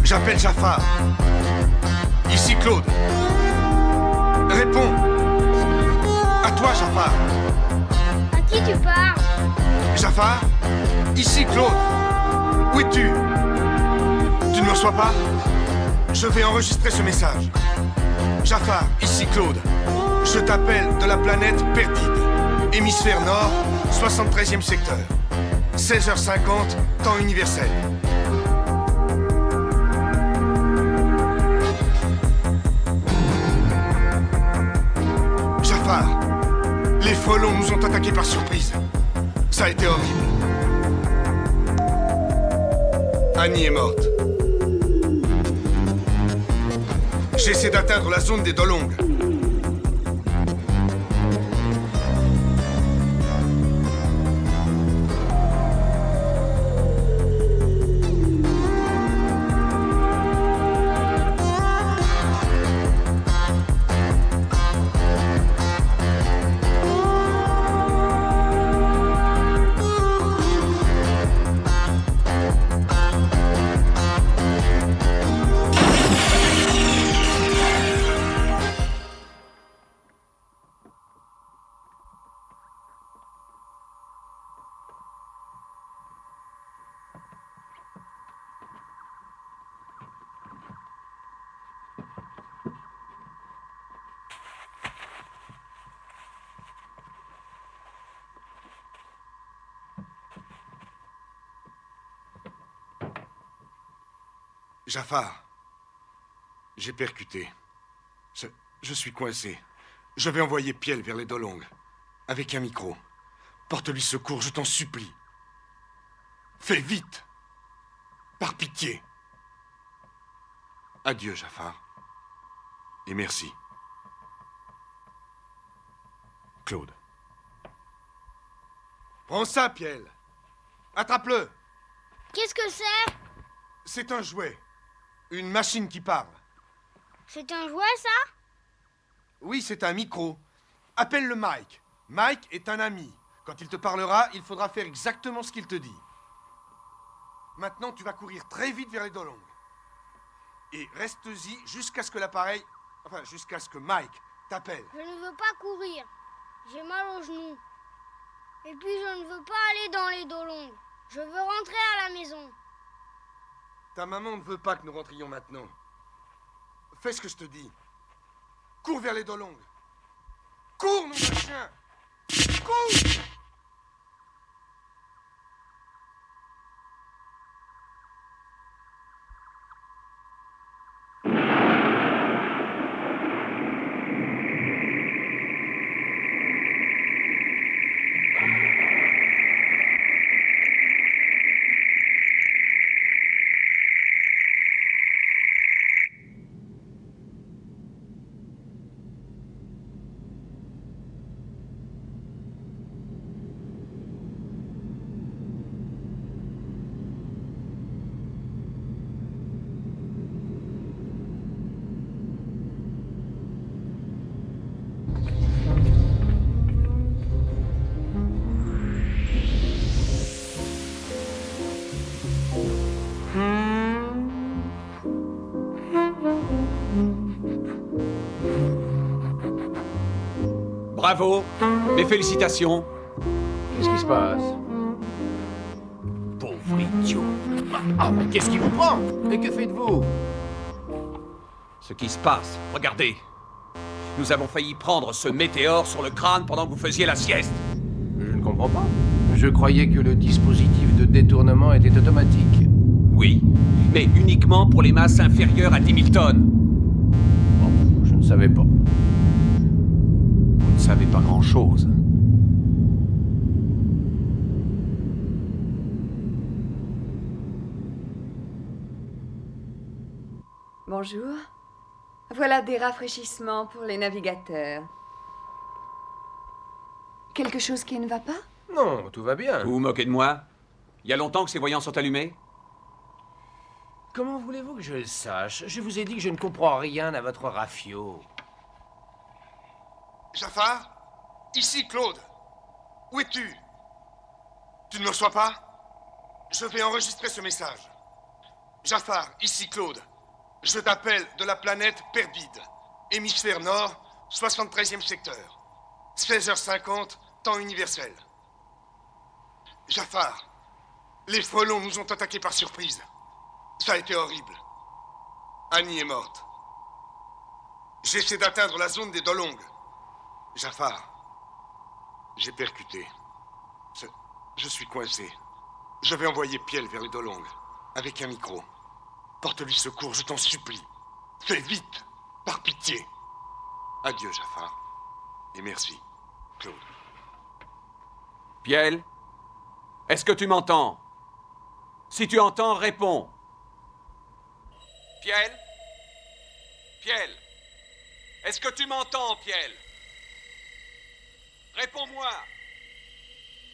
J'appelle Jafar. Ici Claude. Réponds. À toi, Jafar. À qui tu parles? Jafar, ici Claude. Où es-tu? Tu ne me reçois pas? Je vais enregistrer ce message. Jafar, ici Claude. Je t'appelle de la planète Perdide. Hémisphère nord, 73e secteur. 16h50, temps universel. Jafar, les frelons nous ont attaqués par surprise. Ça a été horrible. Annie est morte. J'essaie d'atteindre la zone des Dolongs. Jafar, j'ai percuté. Je suis coincé. Je vais envoyer Piel vers les Dolongs, avec un micro. Porte-lui secours, je t'en supplie. Fais vite. Par pitié. Adieu, Jafar. Et merci. Claude. Prends ça, Piel. Attrape-le. Qu'est-ce que c'est? C'est un jouet. Une machine qui parle. C'est un jouet, ça? Oui, c'est un micro. Appelle-le Mike. Mike est un ami. Quand il te parlera, il faudra faire exactement ce qu'il te dit. Maintenant, tu vas courir très vite vers les Dolongs. Et reste-y jusqu'à ce que l'appareil... Enfin, jusqu'à ce que Mike t'appelle. Je ne veux pas courir. J'ai mal aux genoux. Et puis, je ne veux pas aller dans les Dolongs. Je veux rentrer à la maison. Ta maman ne veut pas que nous rentrions maintenant. Fais ce que je te dis. Cours vers les Dolongs. Cours, nom de chien! Cours! Bravo, mes félicitations. Qu'est-ce qui se passe? Pauvre idiot. Ah, mais qu'est-ce qui vous prend? Et que faites-vous? Ce qui se passe, regardez. Nous avons failli prendre ce météore sur le crâne pendant que vous faisiez la sieste. Je ne comprends pas. Je croyais que le dispositif de détournement était automatique. Oui, mais uniquement pour les masses inférieures à 10 000 tonnes. Bon, je ne savais pas. Vous ne savez pas grand-chose. Bonjour. Voilà des rafraîchissements pour les navigateurs. Quelque chose qui ne va pas? Non, tout va bien. Vous vous moquez de moi? Il y a longtemps que ces voyants sont allumés? Comment voulez-vous que je le sache? Je vous ai dit que je ne comprends rien à votre rafio. Jafar, ici Claude. Où es-tu? Tu ne me reçois pas? Je vais enregistrer ce message. Jafar, ici Claude. Je t'appelle de la planète Perdide. Hémisphère nord, 73e secteur. 16h50, temps universel. Jafar, les frelons nous ont attaqués par surprise. Ça a été horrible. Annie est morte. J'essaie d'atteindre la zone des Dolongs. Jafar, j'ai percuté. Je suis coincé. Je vais envoyer Piel vers les Dolongs, avec un micro. Porte-lui secours, je t'en supplie. Fais vite, par pitié. Adieu, Jafar. Et merci, Claude. Piel, est-ce que tu m'entends? Si tu entends, réponds. Piel? Piel? Est-ce que tu m'entends, Piel? Réponds-moi.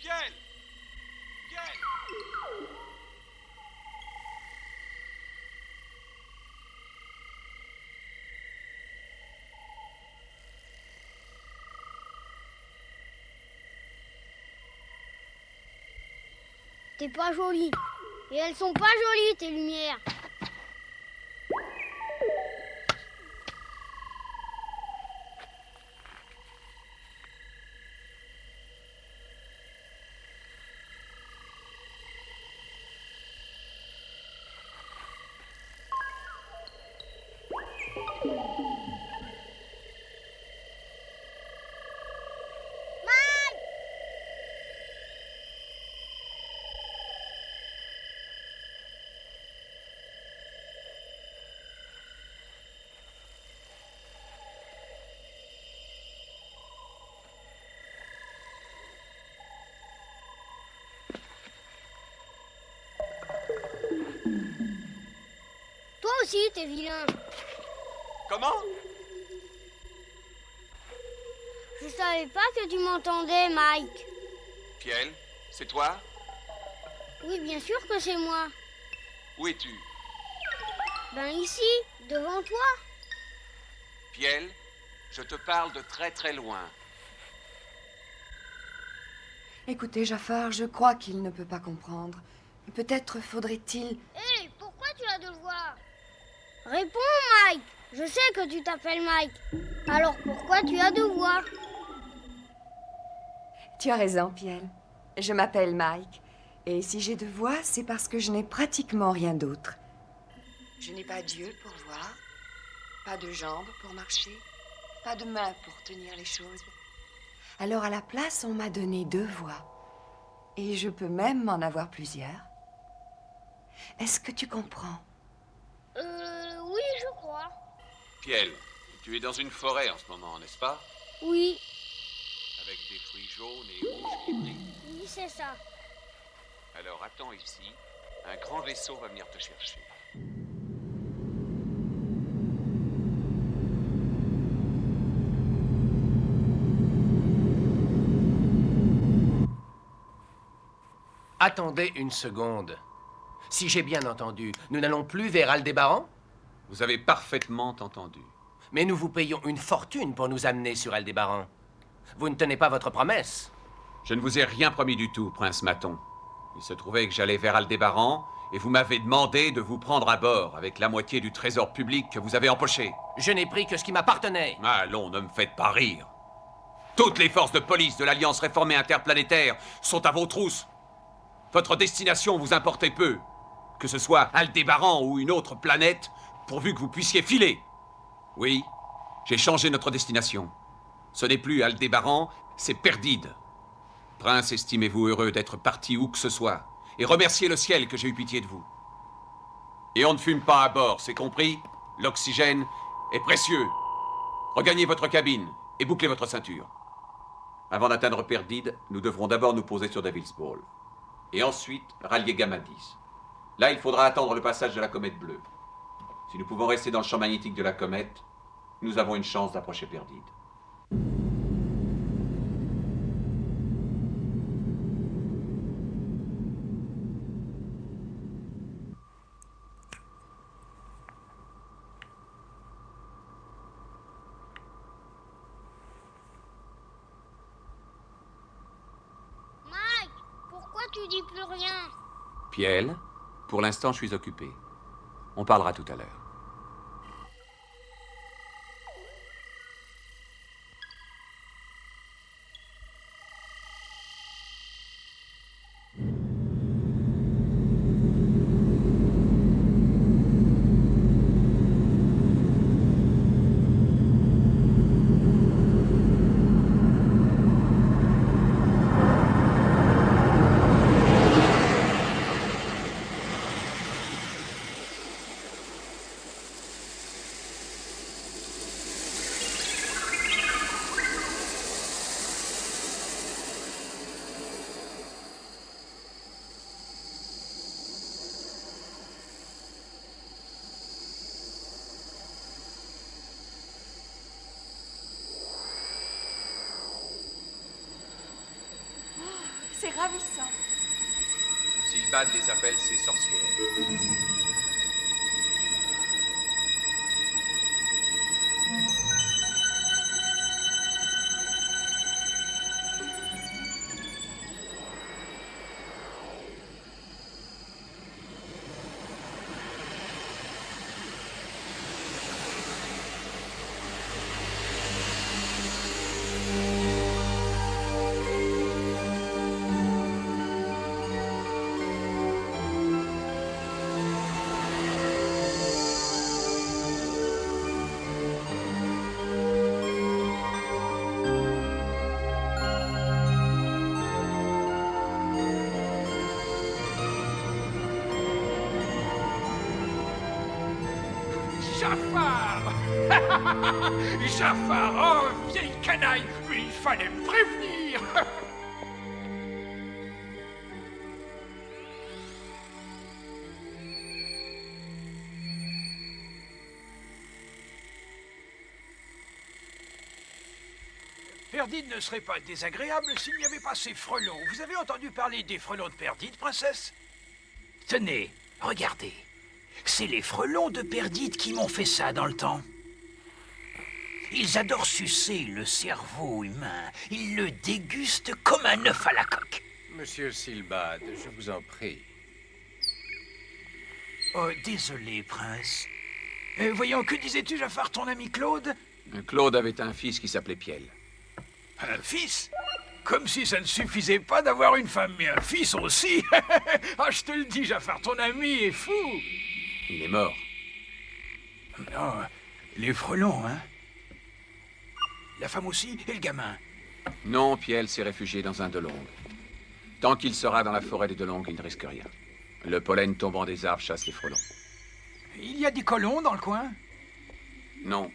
Piel? Piel? T'es pas jolie. Et elles sont pas jolies, tes lumières. Toi aussi, t'es vilain. Comment? Je savais pas que tu m'entendais, Mike. Piel, c'est toi? Oui, bien sûr que c'est moi. Où es-tu? Ben ici, devant toi. Piel, je te parle de très très loin. Écoutez, Jafar, je crois qu'il ne peut pas comprendre. Peut-être faudrait-il... Hé, pourquoi tu as deux voix? Réponds, Mike. Je sais que tu t'appelles Mike. Alors pourquoi tu as deux voix? Tu as raison, Piel. Je m'appelle Mike. Et si j'ai deux voix, c'est parce que je n'ai pratiquement rien d'autre. Je n'ai pas d'yeux pour voir, pas de jambes pour marcher, pas de mains pour tenir les choses. Alors à la place, on m'a donné deux voix. Et je peux même en avoir plusieurs. Est-ce que tu comprends? Oui, je crois. Piel, tu es dans une forêt en ce moment, n'est-ce pas? Oui, Avec des fruits jaunes et rouges qui brillent. oui, c'est ça. Alors attends ici, un grand vaisseau va venir te chercher. Attendez une seconde. Si j'ai bien entendu, nous n'allons plus vers Aldébaran? Vous avez parfaitement entendu. Mais nous vous payons une fortune pour nous amener sur Aldébaran. Vous ne tenez pas votre promesse. Je ne vous ai rien promis du tout, Prince Maton. Il se trouvait que j'allais vers Aldébaran, et vous m'avez demandé de vous prendre à bord avec la moitié du trésor public que vous avez empoché. Je n'ai pris que ce qui m'appartenait. Allons, ne me faites pas rire. Toutes les forces de police de l'Alliance réformée interplanétaire sont à vos trousses. Votre destination vous importait peu. Que ce soit Aldébaran ou une autre planète, pourvu que vous puissiez filer. Oui, j'ai changé notre destination. Ce n'est plus Aldébaran, c'est Perdide. Prince, estimez-vous heureux d'être parti où que ce soit, et remerciez le ciel que j'ai eu pitié de vous. Et on ne fume pas à bord, c'est compris? L'oxygène est précieux. Regagnez votre cabine et bouclez votre ceinture. Avant d'atteindre Perdide, nous devrons d'abord nous poser sur Devil's Ball. Et ensuite, rallier Gamma 10. Là, il faudra attendre le passage de la comète bleue. Si nous pouvons rester dans le champ magnétique de la comète, nous avons une chance d'approcher Perdide. Mike, pourquoi tu dis plus rien? Piel, pour l'instant, je suis occupé. On parlera tout à l'heure. C'est ravissant. Silbad les appelle ses sorcières. Jafar! Jafar, oh, vieille canaille! Il fallait me prévenir! Perdide ne serait pas désagréable s'il n'y avait pas ces frelons. Vous avez entendu parler des frelons de Perdide, princesse? Tenez, regardez. C'est les frelons de Perdide qui m'ont fait ça dans le temps. Ils adorent sucer le cerveau humain. Ils le dégustent comme un œuf à la coque. Monsieur Silbad, je vous en prie. Oh, désolé, prince. Voyons, que disais-tu, Jafar, ton ami Claude? Claude avait un fils qui s'appelait Piel. Un fils? Comme si ça ne suffisait pas d'avoir une femme, mais un fils aussi. Ah, je te le dis, Jafar, ton ami est fou. Il est mort. Non, les frelons, hein? La femme aussi, et le gamin. Non, Piel s'est réfugié dans un Delong. Tant qu'il sera dans la forêt des Delong, il ne risque rien. Le pollen tombant des arbres chasse les frelons. Il y a des colons dans le coin? Non,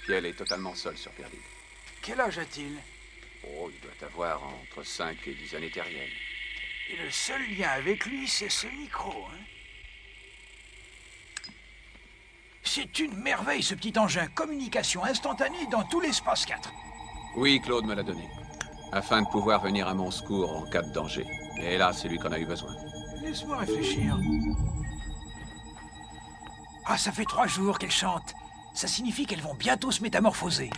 Piel est totalement seul sur Perdide. Quel âge a-t-il? Oh, il doit avoir entre 5 et 10 années terriennes. Et le seul lien avec lui, c'est ce micro, hein? C'est une merveille, ce petit engin. Communication instantanée dans tout l'espace 4. Oui, Claude me l'a donné. Afin de pouvoir venir à mon secours en cas de danger. Et là, c'est lui qu'on a eu besoin. Laisse-moi réfléchir. Ah, ça fait 3 jours qu'elles chantent. Ça signifie qu'elles vont bientôt se métamorphoser.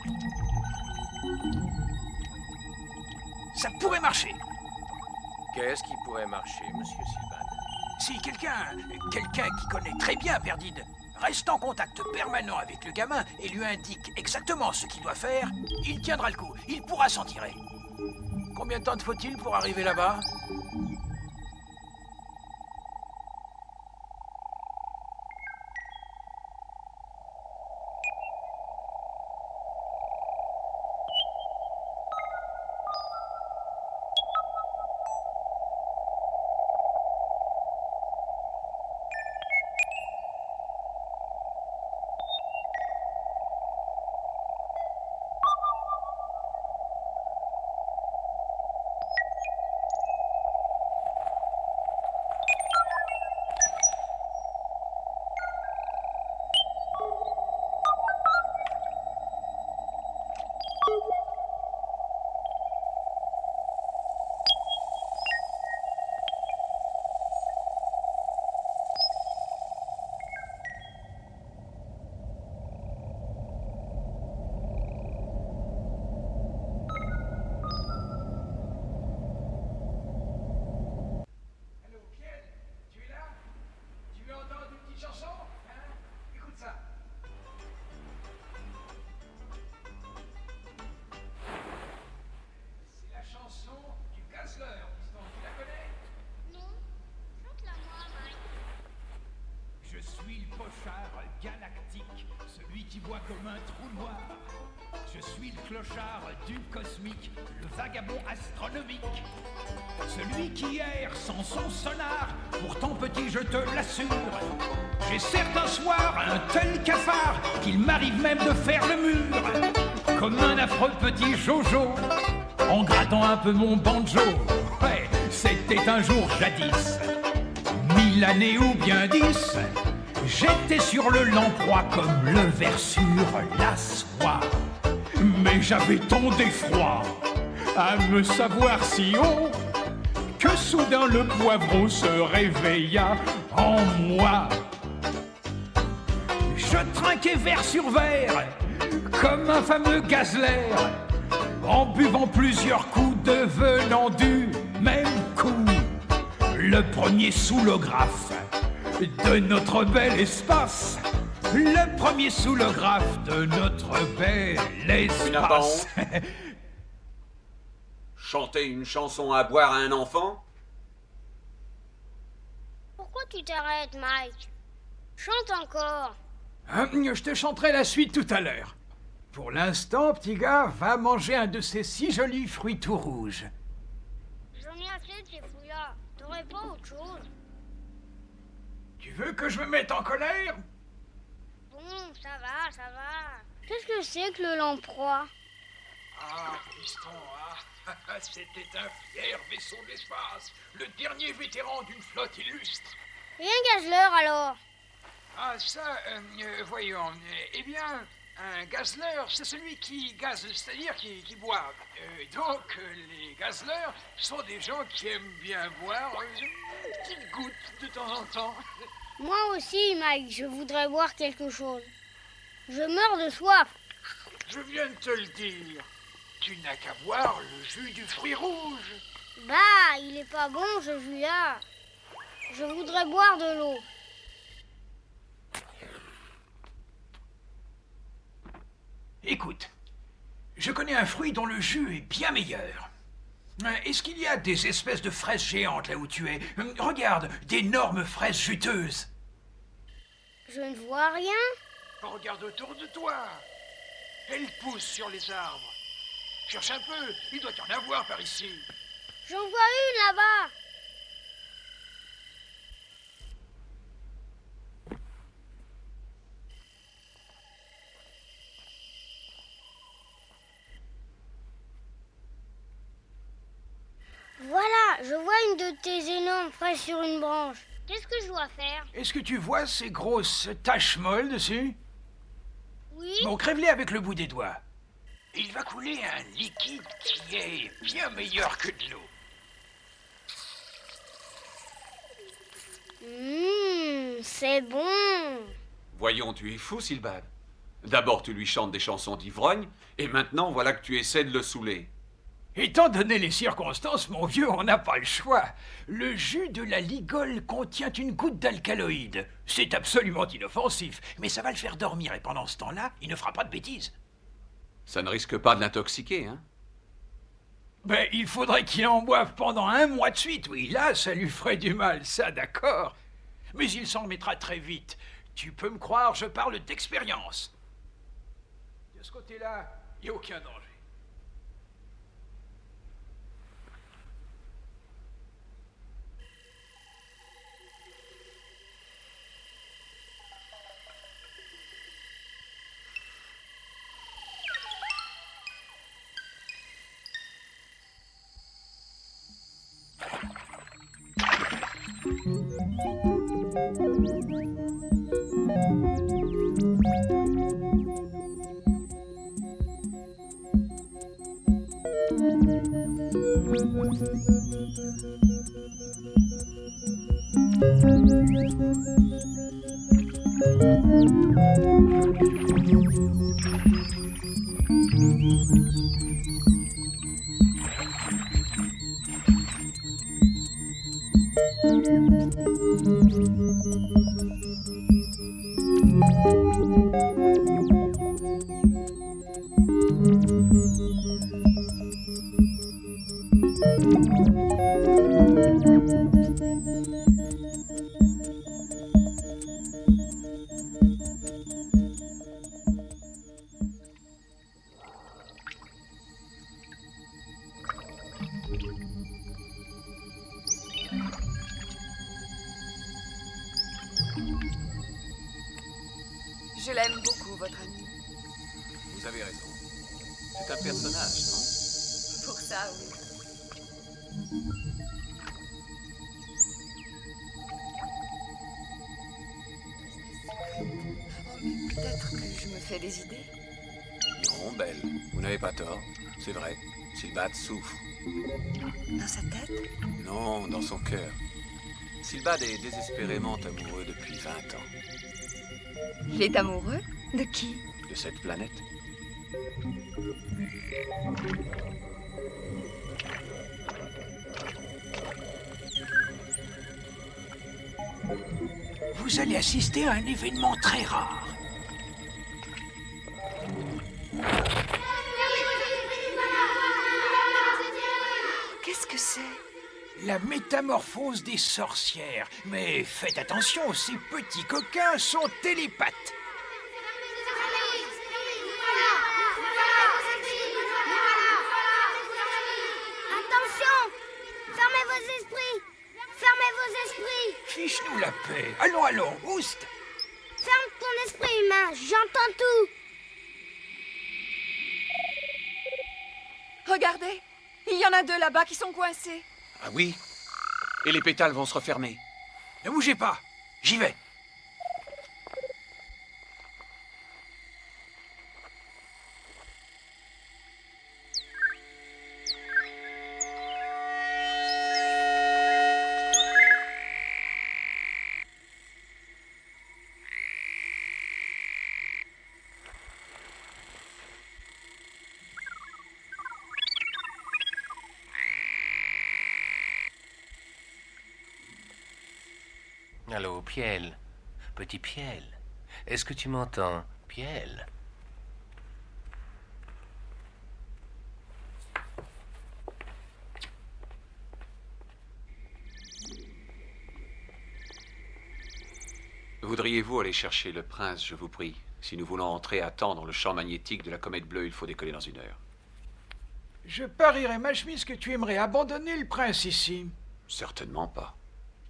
Ça pourrait marcher. Qu'est-ce qui pourrait marcher, monsieur Silbad? Si quelqu'un qui connaît très bien Perdide, reste en contact permanent avec le gamin et lui indique exactement ce qu'il doit faire, il tiendra le coup. Il pourra s'en tirer. Combien de temps te faut-il pour arriver là-bas? t'y vois comme un trou noir. Je suis le clochard du cosmique, le vagabond astronomique. Celui qui erre sans son sonar, pourtant petit je te l'assure. J'ai certains soirs un tel cafard qu'il m'arrive même de faire le mur. Comme un affreux petit Jojo, en grattant un peu mon banjo. Ouais, c'était un jour jadis, 1000 années ou bien 10. J'étais sur le lamproie comme le ver sur la soie. Mais j'avais tant d'effroi à me savoir si haut que soudain le poivron se réveilla en moi. Je trinquais verre sur verre comme un fameux gazelaire, en buvant plusieurs coups devenant du même coup. Le premier sous l'ographe de notre bel espace. Le premier sous le graphe de notre bel espace. Chanter une chanson à boire à un enfant? Pourquoi tu t'arrêtes, Mike? Chante encore. Je te chanterai la suite tout à l'heure. Pour l'instant, petit gars, va manger un de ces si jolis fruits tout rouges. J'en ai assez de ces fouillards. T'aurais pas autre chose? Tu veux que je me mette en colère? Bon, ça va, ça va. Qu'est-ce que c'est que le lamproie? Ah, piston, ah, c'était un fier vaisseau de l'espace, le dernier vétéran d'une flotte illustre. Et un gazeleur alors? Ah, ça, voyons, eh bien, un gazeleur, c'est celui qui gaze, c'est-à-dire qui boit. Donc, les gazeleurs sont des gens qui aiment bien boire une petite goutte de temps en temps. Moi aussi, Mike, je voudrais boire quelque chose. Je meurs de soif. Je viens de te le dire. Tu n'as qu'à boire le jus du fruit rouge. Bah, il est pas bon ce jus-là. Je voudrais boire de l'eau. Écoute, je connais un fruit dont le jus est bien meilleur. Est-ce qu'il y a des espèces de fraises géantes là où tu es? Regarde, d'énormes fraises juteuses. Je ne vois rien. Regarde autour de toi. Elles poussent sur les arbres. Cherche un peu, il doit y en avoir par ici. J'en vois une là-bas. Voilà, je vois une de tes énormes fraises sur une branche. Qu'est-ce que je dois faire? Est-ce que tu vois ces grosses taches molles dessus? Oui. Bon, crève-les avec le bout des doigts. Il va couler un liquide qui est bien meilleur que de l'eau. C'est bon. Voyons, tu es fou, Silbad. D'abord, tu lui chantes des chansons d'ivrogne, et maintenant, voilà que tu essaies de le saouler. Étant donné les circonstances, mon vieux, on n'a pas le choix. Le jus de la ligole contient une goutte d'alcaloïde. C'est absolument inoffensif, mais ça va le faire dormir, et pendant ce temps-là, il ne fera pas de bêtises. Ça ne risque pas de l'intoxiquer, hein? Ben, il faudrait qu'il en boive pendant 1 mois de suite, oui, là, ça lui ferait du mal, ça, d'accord. Mais il s'en remettra très vite. Tu peux me croire, je parle d'expérience. De ce côté-là, il n'y a aucun danger. Je l'aime beaucoup, votre ami. Vous avez raison. C'est un personnage, non? Pour ça, oui. Oh, mais peut-être que je me fais des idées. Non, Belle, vous n'avez pas tort. C'est vrai. Silbad souffre. Dans sa tête? Non, dans son cœur. Silbad est désespérément amoureux depuis 20 ans. Il est amoureux? De qui? De cette planète. Vous allez assister à un événement très rare. Qu'est-ce que c'est? La métamorphose des sorcières. Mais faites attention, ces petits coquins sont télépathes. Attention! Fermez vos esprits! Fermez vos esprits! Fiche-nous la paix. Allons, allons, oust! Ferme ton esprit humain, j'entends tout! Regardez! Il y en a deux là-bas qui sont coincés. Ah oui? Et les pétales vont se refermer. Ne bougez pas, j'y vais. Allô, Piel. Petit Piel. Est-ce que tu m'entends, Piel? Voudriez-vous aller chercher le prince, je vous prie? Si nous voulons entrer à temps dans le champ magnétique de la comète bleue, il faut décoller dans 1 heure. Je parierais ma chemise que tu aimerais abandonner le prince ici. Certainement pas.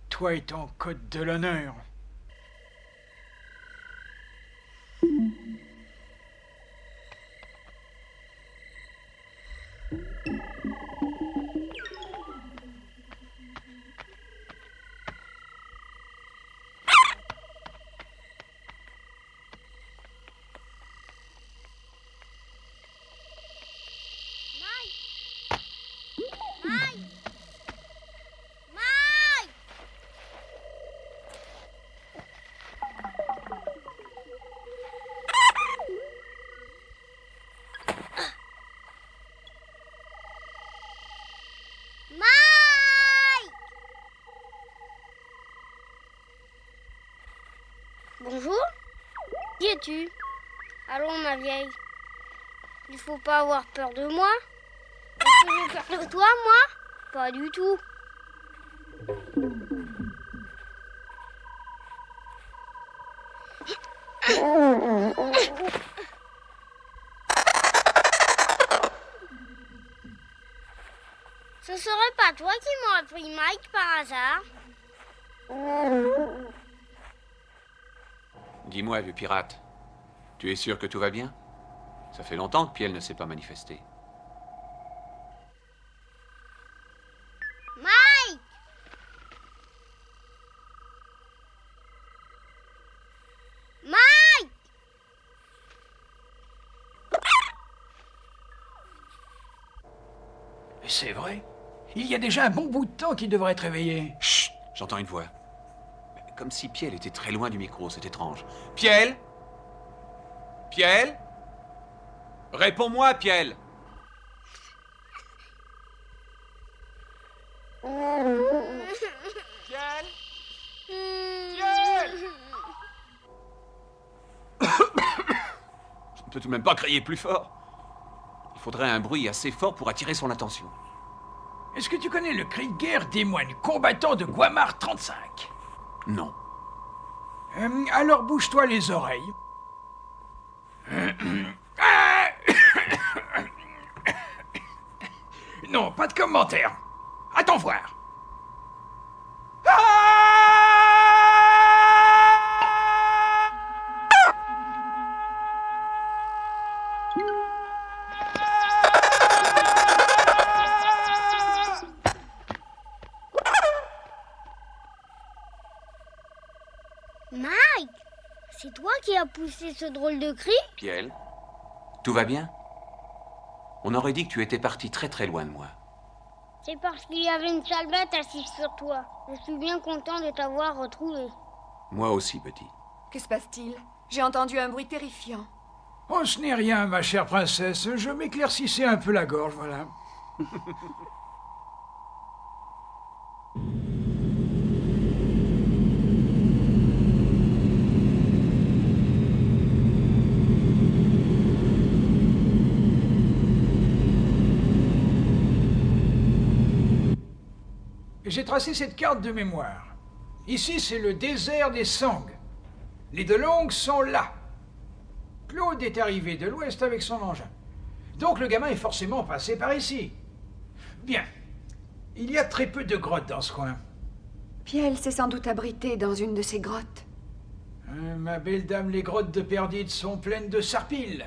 Toi et ton code de l'honneur. Bonjour. Qui es-tu? Allons, ma vieille. Il faut pas avoir peur de moi. Est-ce que j'ai peur de toi, moi? Pas du tout. Ce serait pas toi qui m'aurais pris Mike par hasard? Dis-moi, vieux pirate, tu es sûr que tout va bien? Ça fait longtemps que Piel ne s'est pas manifesté. Mike! Mike! C'est vrai. Il y a déjà un bon bout de temps qu'il devrait être réveillé. Chut! J'entends une voix. Comme si Piel était très loin du micro, c'est étrange. Piel? Piel? Réponds-moi, Piel! Piel? Piel! Je ne peux tout de même pas crier plus fort. Il faudrait un bruit assez fort pour attirer son attention. Est-ce que tu connais le cri de guerre des moines combattants de Guamar 35? Non. Alors bouge-toi les oreilles. Non, pas de commentaire. Attends voir. Mike, c'est toi qui as poussé ce drôle de cri? Piel, tout va bien? On aurait dit que tu étais parti très très loin de moi. C'est parce qu'il y avait une sale bête assise sur toi. Je suis bien content de t'avoir retrouvé. Moi aussi, petit. Que se passe-t-il? J'ai entendu un bruit terrifiant. Oh, ce n'est rien, ma chère princesse. Je m'éclaircissais un peu la gorge, voilà. J'ai tracé cette carte de mémoire. Ici, c'est le désert des Sangs. Les DeLong sont là. Claude est arrivé de l'ouest avec son engin. Donc le gamin est forcément passé par ici. Bien. Il y a très peu de grottes dans ce coin. Piel s'est sans doute abritée dans une de ces grottes. Ma belle dame, les grottes de Perdide sont pleines de sarpilles.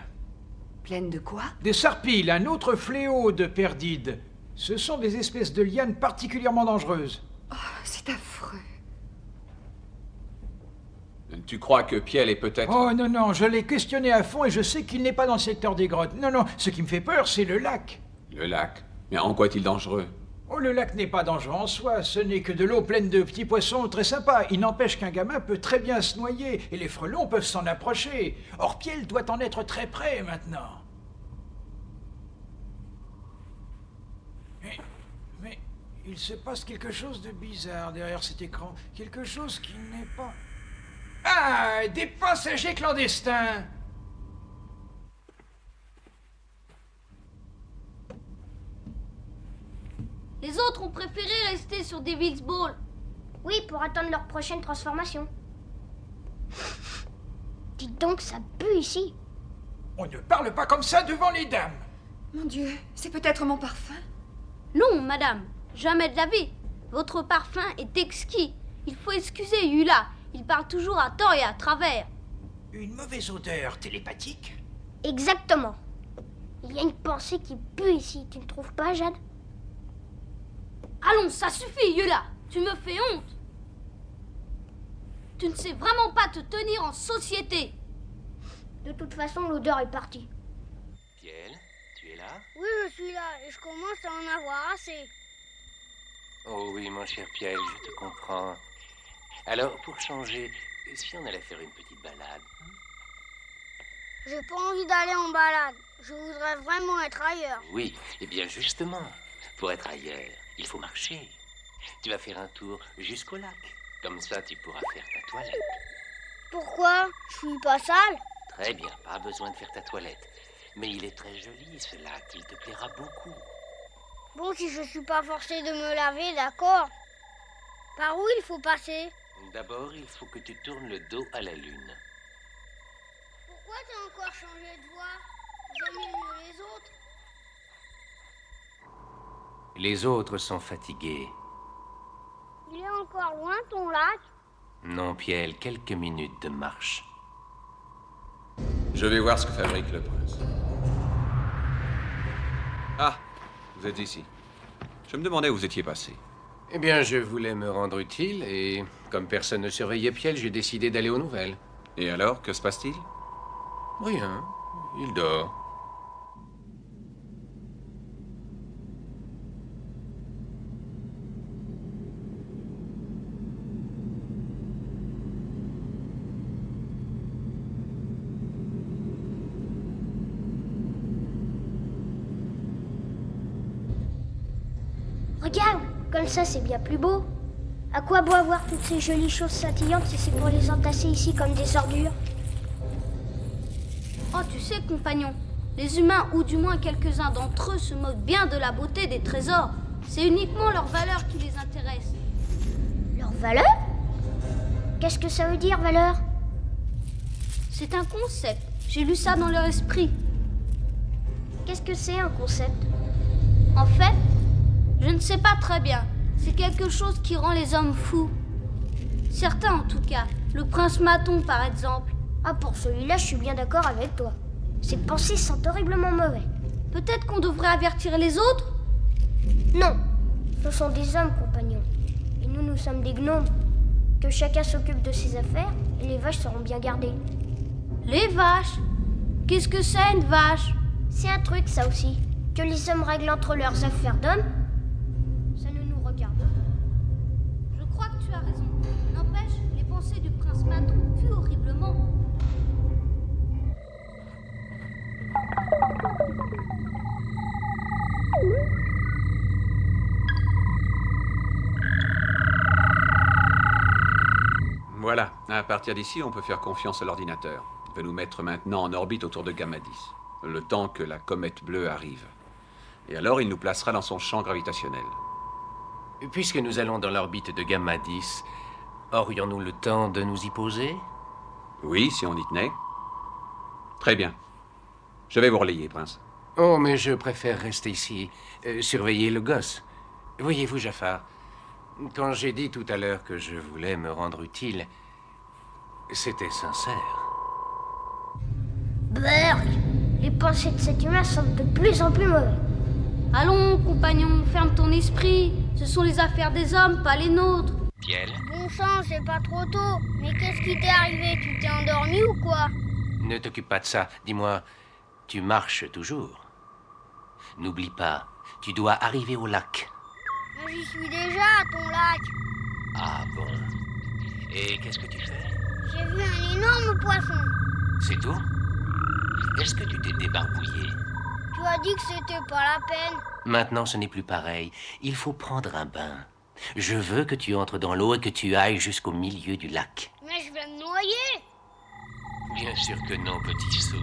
Pleine de quoi? Des sarpilles, un autre fléau de Perdide. Ce sont des espèces de lianes particulièrement dangereuses. Oh, c'est affreux. Tu crois que Piel est peut-être... Oh non, non, je l'ai questionné à fond et je sais qu'il n'est pas dans le secteur des grottes. Non, non, ce qui me fait peur, c'est le lac. Le lac? Mais en quoi est-il dangereux? Oh, le lac n'est pas dangereux en soi, ce n'est que de l'eau pleine de petits poissons très sympas. Il n'empêche qu'un gamin peut très bien se noyer et les frelons peuvent s'en approcher. Or, Piel doit en être très près maintenant. Mais il se passe quelque chose de bizarre derrière cet écran. Quelque chose qui n'est pas... Ah, des passagers clandestins! Les autres ont préféré rester sur Devil's Ball. Oui, pour attendre leur prochaine transformation. Dites donc, ça pue ici. On ne parle pas comme ça devant les dames. Mon Dieu, c'est peut-être mon parfum. Non, madame, jamais de la vie. Votre parfum est exquis. Il faut excuser Yula. Il parle toujours à tort et à travers. Une mauvaise odeur télépathique? Exactement. Il y a une pensée qui pue ici, tu ne trouves pas, Jade? Allons, ça suffit, Yula. Tu me fais honte. Tu ne sais vraiment pas te tenir en société. De toute façon, l'odeur est partie. Piel, tu es là? Oui, je suis là et je commence à en avoir assez. Oh oui, mon cher Piel, je te comprends. Alors, pour changer, si on allait faire une petite balade? J'ai pas envie d'aller en balade. Je voudrais vraiment être ailleurs. Oui, et bien justement, pour être ailleurs, il faut marcher. Tu vas faire un tour jusqu'au lac. Comme ça, tu pourras faire ta toilette. Pourquoi? Je suis pas sale? Très bien, pas besoin de faire ta toilette. Mais il est très joli, ce lac. Il te plaira beaucoup. Bon, si je suis pas forcée de me laver, d'accord. Par où il faut passer? D'abord, il faut que tu tournes le dos à la lune. Pourquoi t'as encore changé de voix? J'aime mieux les autres. Les autres sont fatigués. Il est encore loin, ton lac? Non, Piel, quelques minutes de marche. Je vais voir ce que fabrique le prince. Ah, vous êtes ici. Je me demandais où vous étiez passé. Eh bien, je voulais me rendre utile et, comme personne ne surveillait Piel, j'ai décidé d'aller aux nouvelles. Et alors, que se passe-t-il? Rien. Il dort. Regarde, comme ça c'est bien plus beau. À quoi bon avoir toutes ces jolies choses scintillantes si c'est pour les entasser ici comme des ordures? Oh, tu sais, compagnon, les humains, ou du moins quelques-uns d'entre eux, se moquent bien de la beauté des trésors. C'est uniquement leur valeur qui les intéresse. Leur valeur? Qu'est-ce que ça veut dire, valeur? C'est un concept. J'ai lu ça dans leur esprit. Qu'est-ce que c'est un concept? En fait, je ne sais pas très bien. C'est quelque chose qui rend les hommes fous. Certains, en tout cas. Le prince Maton, par exemple. Ah, pour celui-là, je suis bien d'accord avec toi. Ces pensées sont horriblement mauvais. Peut-être qu'on devrait avertir les autres? Non, ce sont des hommes, compagnons. Et nous, nous sommes des gnomes. Que chacun s'occupe de ses affaires Et les vaches seront bien gardées. Les vaches? Qu'est-ce que c'est une vache? C'est un truc, ça aussi. Que les hommes règlent entre leurs affaires d'hommes. Ça ne nous regarde pas. Je crois que tu as raison. N'empêche, les pensées du prince Maton fuient horriblement. Voilà, à partir d'ici, on peut faire confiance à l'ordinateur. Il va nous mettre maintenant en orbite autour de Gamma 10, le temps que la comète bleue arrive. Et alors, il nous placera dans son champ gravitationnel. Puisque nous allons dans l'orbite de Gamma 10, aurions-nous le temps de nous y poser? Oui, si on y tenait. Très bien. Je vais vous relayer, Prince. Oh, mais je préfère rester ici, surveiller le gosse. Voyez-vous, Jafar, quand j'ai dit tout à l'heure que je voulais me rendre utile, c'était sincère. Berk, les pensées de cet humain sont de plus en plus mauvais. Allons, compagnon, ferme ton esprit. Ce sont les affaires des hommes, pas les nôtres. Piel, Bon sang, c'est pas trop tôt. Mais qu'est-ce qui t'est arrivé? Tu t'es endormi ou quoi? Ne t'occupe pas de ça. Dis-moi, tu marches toujours. N'oublie pas, tu dois arriver au lac. Mais j'y suis déjà à ton lac. ah bon. Et qu'est-ce que tu fais? J'ai vu un énorme poisson. C'est tout? Est-ce que tu t'es débarbouillé? Tu as dit que c'était pas la peine. Maintenant, ce n'est plus pareil. Il faut prendre un bain. Je veux que tu entres dans l'eau et que tu ailles jusqu'au milieu du lac. Mais je vais me noyer. Bien sûr que non, petit sot.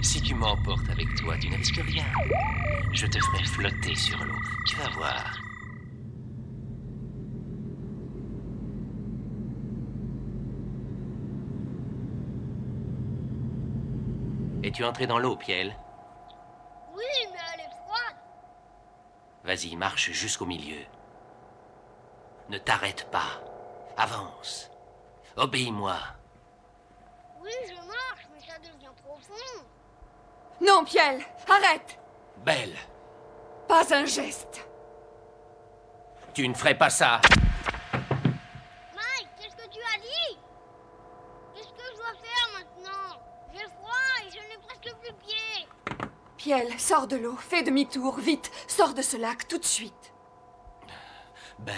Si tu m'emportes avec toi, tu ne risques rien. Je te ferai flotter sur l'eau. Tu vas voir. Es-tu entré dans l'eau, Piel? Oui, mais elle est froide. Vas-y, marche jusqu'au milieu. Ne t'arrête pas. Avance. Obéis-moi. Oui, je marche, mais ça devient profond. Non, Piel, arrête! Belle, Pas un geste. tu ne ferais pas ça. Mike, qu'est-ce que tu as dit? Qu'est-ce que je dois faire maintenant? J'ai froid et je n'ai presque plus pied. Piel, sors de l'eau, fais demi-tour, vite, sors de ce lac tout de suite. Belle,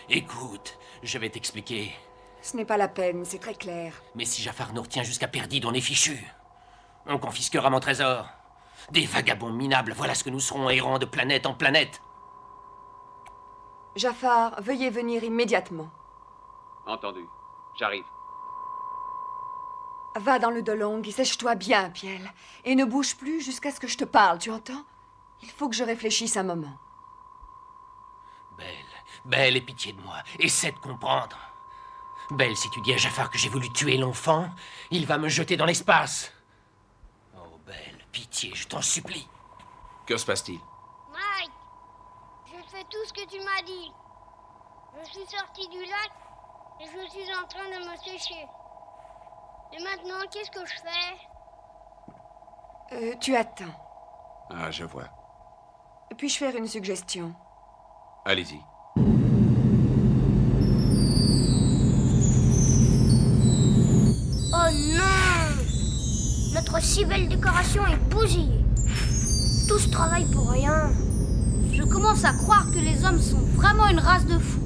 écoute, je vais t'expliquer. Ce n'est pas la peine, c'est très clair. Mais si Jafar nous retient jusqu'à Perdide, on est fichu. On confisquera mon trésor. Des vagabonds minables, voilà ce que nous serons, errants de planète en planète. Jafar, veuillez venir immédiatement. Entendu. J'arrive. Va dans le Dolong et sèche-toi bien, Piel. Et ne bouge plus jusqu'à ce que je te parle, tu entends? Il faut que je réfléchisse un moment. Belle, aie pitié de moi. Essaie de comprendre. Belle, si tu dis à Jafar que j'ai voulu tuer l'enfant, il va me jeter dans l'espace. Oh, Belle, pitié, je t'en supplie. Que se passe-t-il? Mike, j'ai fait tout ce que tu m'as dit. Je suis sorti du lac et je suis en train de me sécher. Et maintenant, qu'est-ce que je fais? Tu attends. Ah, je vois. Puis-je faire une suggestion? Allez-y. Oh non! Notre si belle décoration est bousillée. Tout ce travail pour rien. Je commence à croire que les hommes sont vraiment une race de fous.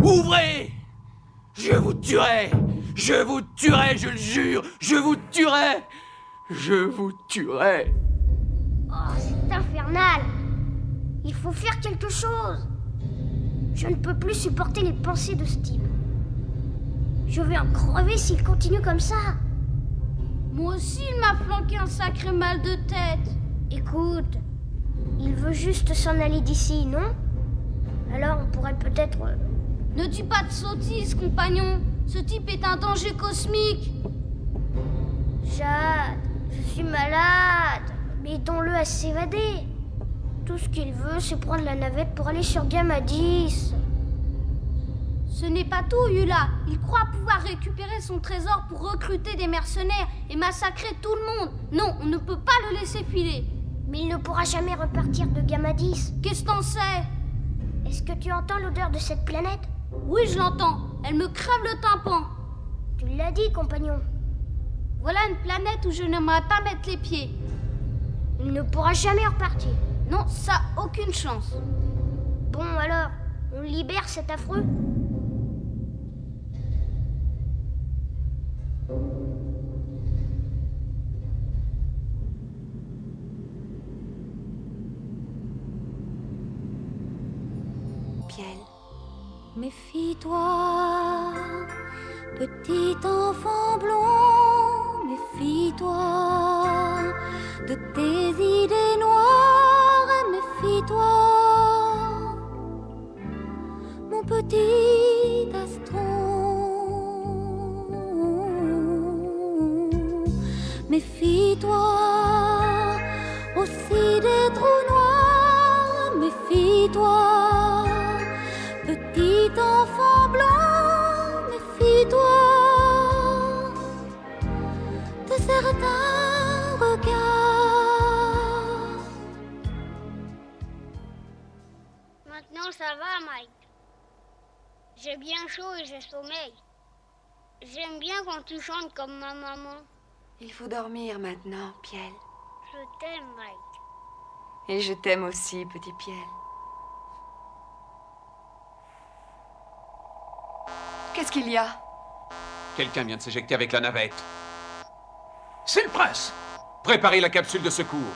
Ouvrez! Je vous tuerai! Je vous tuerai, je le jure! Je vous tuerai! Je vous tuerai! Oh, c'est infernal. Il faut faire quelque chose. Je ne peux plus supporter les pensées de ce type. Je vais en crever s'il continue comme ça. Moi aussi, il m'a flanqué un sacré mal de tête. Écoute, il veut juste s'en aller d'ici, non? Alors on pourrait peut-être... Ne dis pas de sottises, compagnon. Ce type est un danger cosmique. Jade, je suis malade. Mais aidons-le à s'évader. Tout ce qu'il veut, c'est prendre la navette pour aller sur Gamma 10. Ce n'est pas tout, Yula. Il croit pouvoir récupérer son trésor pour recruter des mercenaires et massacrer tout le monde. Non, on ne peut pas le laisser filer. Mais il ne pourra jamais repartir de Gamma 10. Qu'est-ce que t'en sais? Est-ce que tu entends l'odeur de cette planète? Oui, je l'entends. Elle me crève le tympan. Tu l'as dit, compagnon. Voilà une planète où je n'aimerais pas mettre les pieds. Il ne pourra jamais repartir. Non, ça, aucune chance. Bon alors, on libère cet affreux? Piel. Méfie-toi, petit enfant blond, méfie-toi de tes idées noires, méfie-toi, mon petit astron. Méfie-toi aussi des trous noirs, méfie-toi. Petit enfant blanc, méfie-toi de certains regards. Maintenant ça va, Mike. J'ai bien chaud et j'ai sommeil. J'aime bien quand tu chantes comme ma maman. Il faut dormir maintenant, Piel. Je t'aime, Mike. Et je t'aime aussi, petit Piel. Qu'est-ce qu'il y a? Quelqu'un vient de s'éjecter avec la navette. C'est le prince. Préparez la capsule de secours.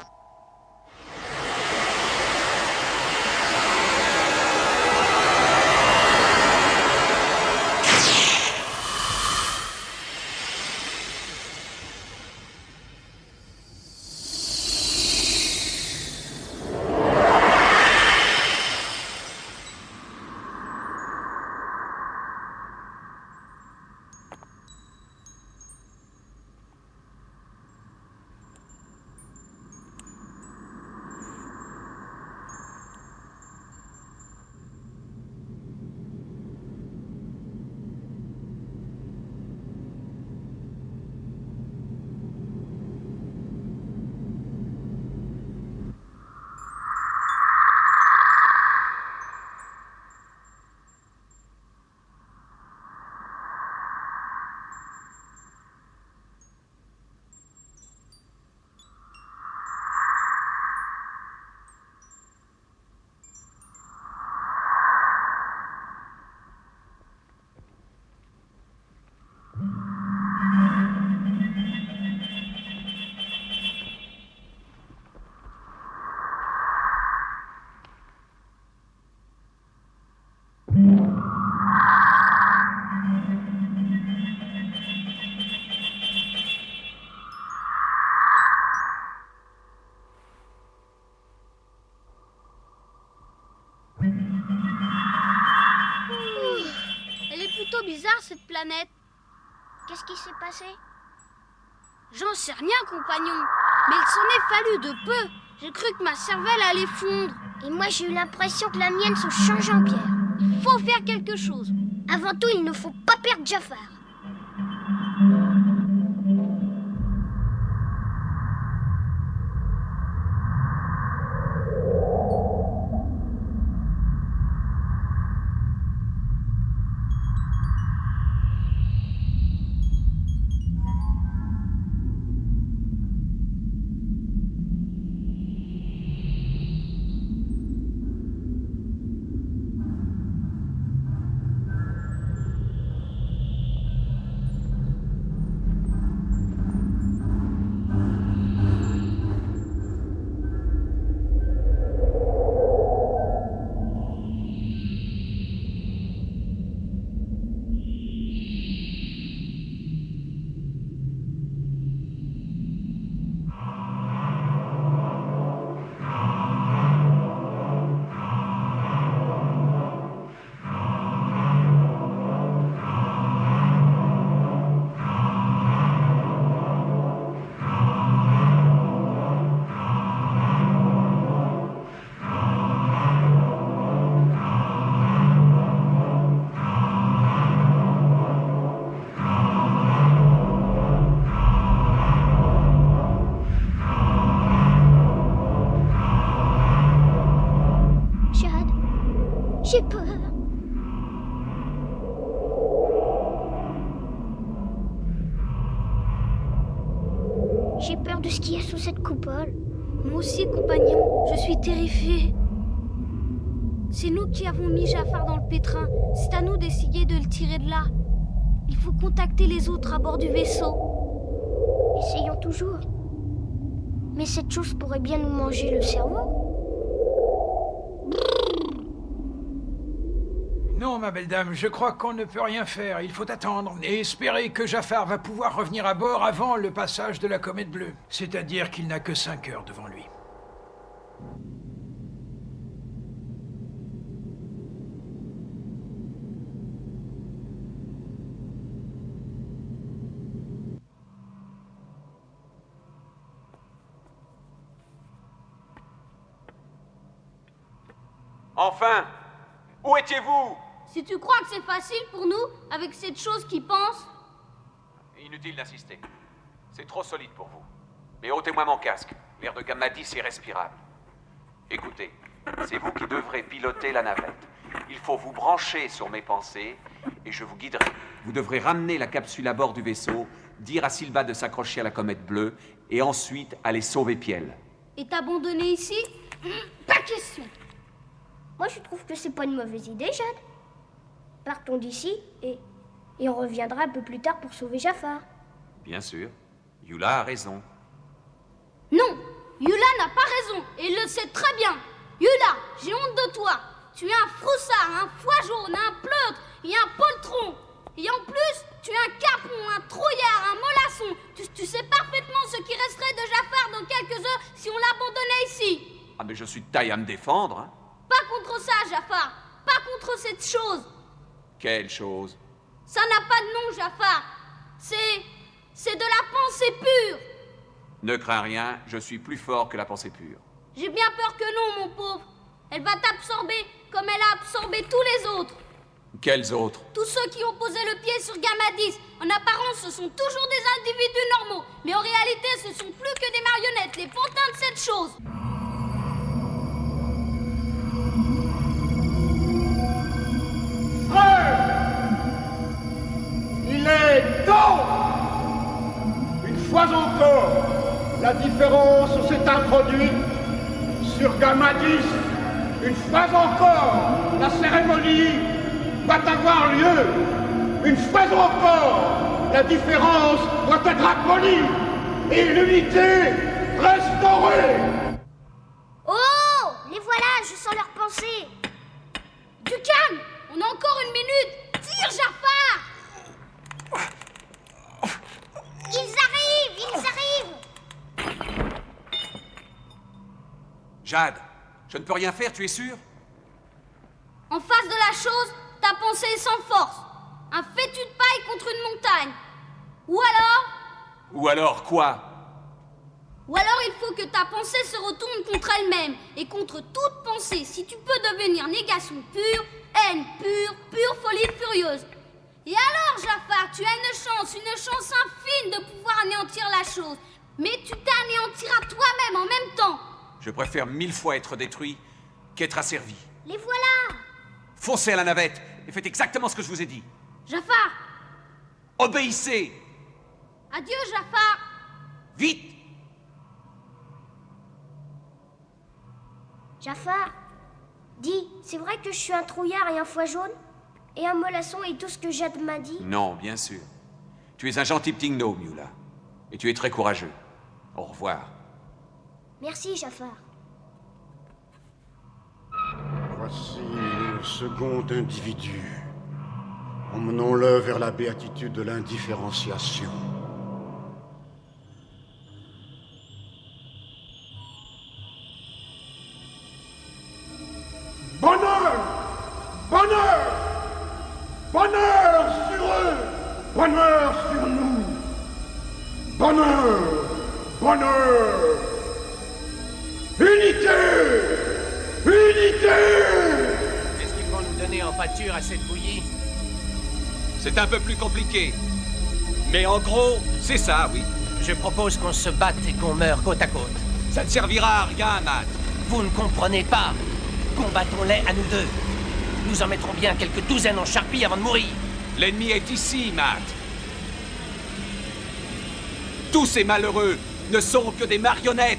Elle est plutôt bizarre, cette planète. Qu'est-ce qui s'est passé? J'en sais rien, compagnon. Mais il s'en est fallu de peu. J'ai cru que ma cervelle allait fondre. Et moi j'ai eu l'impression que la mienne se change en pierre. Il faut faire quelque chose. Avant tout, il ne faut pas perdre Jafar. J'ai peur de ce qu'il y a sous cette coupole. Moi aussi, compagnon, je suis terrifiée. C'est nous qui avons mis Jafar dans le pétrin. C'est à nous d'essayer de le tirer de là. Il faut contacter les autres à bord du vaisseau. Essayons toujours. Mais cette chose pourrait bien nous manger le cerveau. Non, ma belle dame, je crois qu'on ne peut rien faire. Il faut attendre et espérer que Jafar va pouvoir revenir à bord avant le passage de la comète bleue. C'est-à-dire qu'il n'a que 5 heures devant lui. Enfin, où étiez-vous? Si tu crois que c'est facile pour nous, avec cette chose qui pense... Inutile d'insister. C'est trop solide pour vous. Mais ôtez-moi mon casque. L'air de gamma 10 est respirable. Écoutez, c'est vous qui devrez piloter la navette. Il faut vous brancher sur mes pensées et je vous guiderai. Vous devrez ramener la capsule à bord du vaisseau, dire à Silva de s'accrocher à la comète bleue et ensuite aller sauver Piel. Et t'abandonner ici? Pas question. Moi, je trouve que c'est pas une mauvaise idée, Jade. Partons d'ici et on reviendra un peu plus tard pour sauver Jafar. Bien sûr. Yula a raison. Non, Yula n'a pas raison, et il le sait très bien. Yula, j'ai honte de toi. Tu es un froussard, un foie jaune, un pleutre et un poltron. Et en plus, tu es un capon, un trouillard, un mollasson. Tu sais parfaitement ce qui resterait de Jafar dans quelques heures si on l'abandonnait ici. Ah mais je suis de taille à me défendre, hein. Pas contre ça, Jafar. Pas contre cette chose. Quelle chose? Ça n'a pas de nom, Jafar. C'est de la pensée pure. Ne crains rien, je suis plus fort que la pensée pure. J'ai bien peur que non, mon pauvre. Elle va t'absorber comme elle a absorbé tous les autres. Quels autres? Tous ceux qui ont posé le pied sur Gamma 10. En apparence, ce sont toujours des individus normaux. Mais en réalité, ce sont plus que des marionnettes, les pantins de cette chose. Il est temps! Une fois encore, la différence s'est introduite sur Gamma 10. Une fois encore, la cérémonie va avoir lieu. Une fois encore, la différence doit être abolie et l'unité restaurée. Oh! Les voilà, je sens leurs pensées. Du calme! On a encore une minute! Tire, Jafar! Ils arrivent! Jade, je ne peux rien faire, tu es sûr? En face de la chose, ta pensée est sans force. Un fétu de paille contre une montagne. Ou alors quoi? Ou alors il faut que ta pensée se retourne contre elle-même et contre toute pensée. Si tu peux devenir négation pure, haine pure, pure folie furieuse. Et alors, Jafar, tu as une chance infime de pouvoir anéantir la chose. Mais tu t'anéantiras toi-même en même temps. Je préfère 1000 fois être détruit qu'être asservi. Les voilà! Foncez à la navette et faites exactement ce que je vous ai dit. Jafar! Obéissez! Adieu, Jafar! Vite! Jafar, dis, c'est vrai que je suis un trouillard et un foie jaune? Et un mollasson et tout ce que Jade m'a dit? Non, bien sûr. Tu es un gentil petit gnome, Yula. Et tu es très courageux. Au revoir. Merci, Jafar. Voici le second individu. Emmenons-le vers la béatitude de l'indifférenciation. Bonheur! Bonheur! Bonheur sur eux! Bonheur sur nous! Bonheur! Bonheur! Unité! Unité! Qu'est-ce qu'ils vont nous donner en pâture à cette bouillie? C'est un peu plus compliqué. Mais en gros, c'est ça, oui. Je propose qu'on se batte et qu'on meure côte à côte. Ça ne servira à rien, Matt. Vous ne comprenez pas. Combattons-les à nous deux. Nous en mettrons bien quelques douzaines en charpie avant de mourir. L'ennemi est ici, Matt. Tous ces malheureux ne sont que des marionnettes.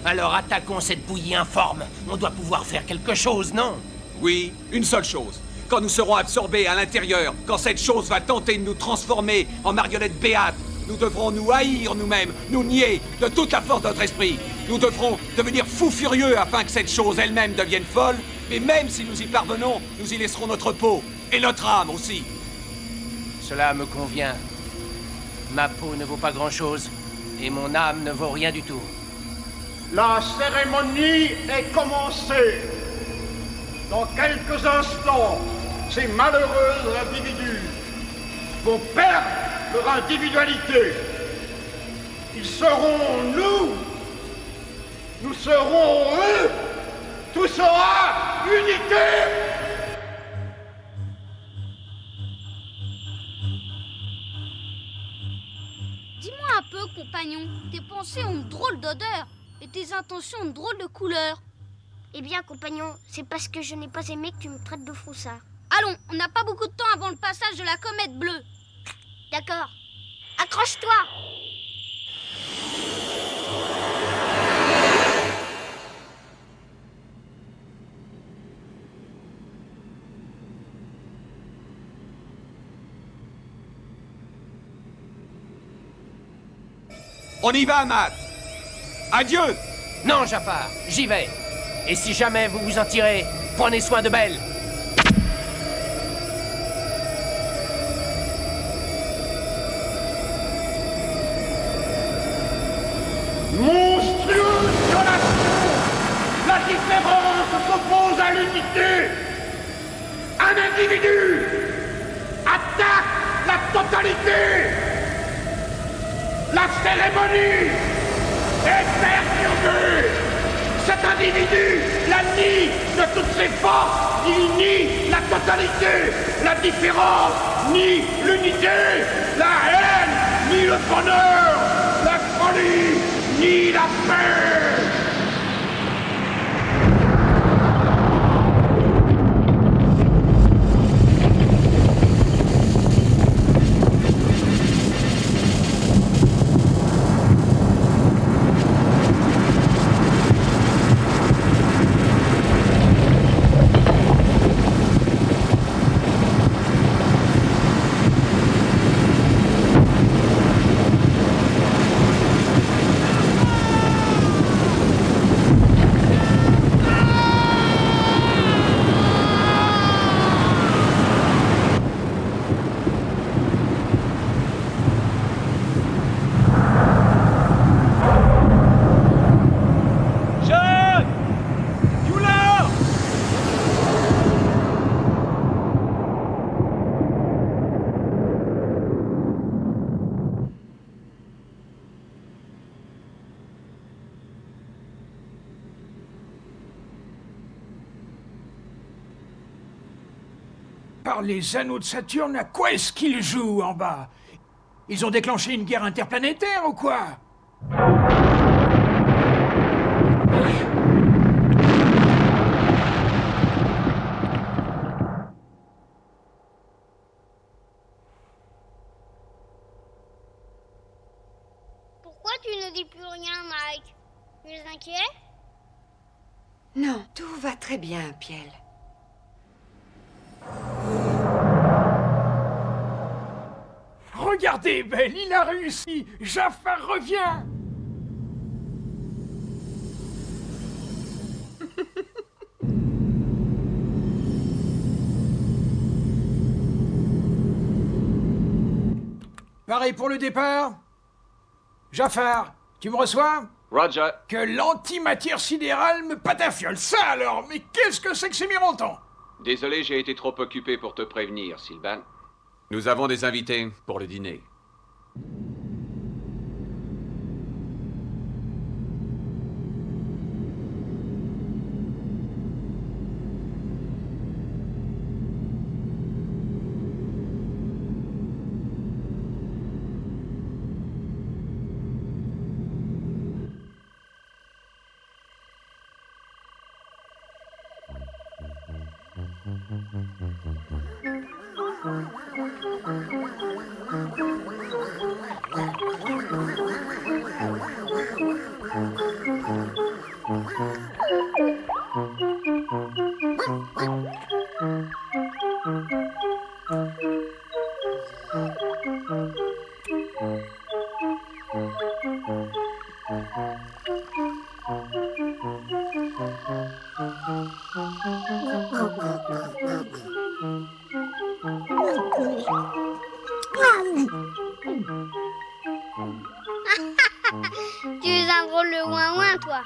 Alors attaquons cette bouillie informe. On doit pouvoir faire quelque chose, non? Oui, une seule chose. Quand nous serons absorbés à l'intérieur, quand cette chose va tenter de nous transformer en marionnettes béates, nous devrons nous haïr nous-mêmes, nous nier de toute la force de notre esprit. Nous devrons devenir fous furieux afin que cette chose elle-même devienne folle. Mais même si nous y parvenons, nous y laisserons notre peau et notre âme aussi. Cela me convient. Ma peau ne vaut pas grand-chose et mon âme ne vaut rien du tout. La cérémonie est commencée. Dans quelques instants, ces malheureux individus vont perdre leur individualité. Ils seront nous. Nous serons eux. Tout sera unité. Dis-moi un peu, compagnon. Tes pensées ont une drôle d'odeur et tes intentions une drôle de couleur. Eh bien, compagnon, c'est parce que je n'ai pas aimé que tu me traites de froussard. Allons, on n'a pas beaucoup de temps avant le passage de la comète bleue. D'accord. Accroche-toi. On y va, Matt. Adieu. Non, Jafar, j'y vais. Et si jamais vous vous en tirez, prenez soin de Belle. Monstrueuse violation. La différence s'oppose à l'unité. Un individu attaque la totalité. La cérémonie est perturbée. Cet individu la nie de toutes ses forces. Il nie la totalité. La différence nie l'unité. La haine nie le bonheur. La folie nie la paix. Par les anneaux de Saturne, à quoi est-ce qu'ils jouent en bas? Ils ont déclenché une guerre interplanétaire ou quoi? Pourquoi tu ne dis plus rien, Mike? Tu es inquiet? Non, tout va très bien, Piel. Regardez, Belle, il a réussi! Jafar revient! Pareil pour le départ? Jafar, tu me reçois? Roger. Que l'antimatière sidérale me patafiole. Ça alors, mais qu'est-ce que c'est que ces mirontons? Désolé, j'ai été trop occupé pour te prévenir, Sylvain. Nous avons des invités pour le dîner. toi.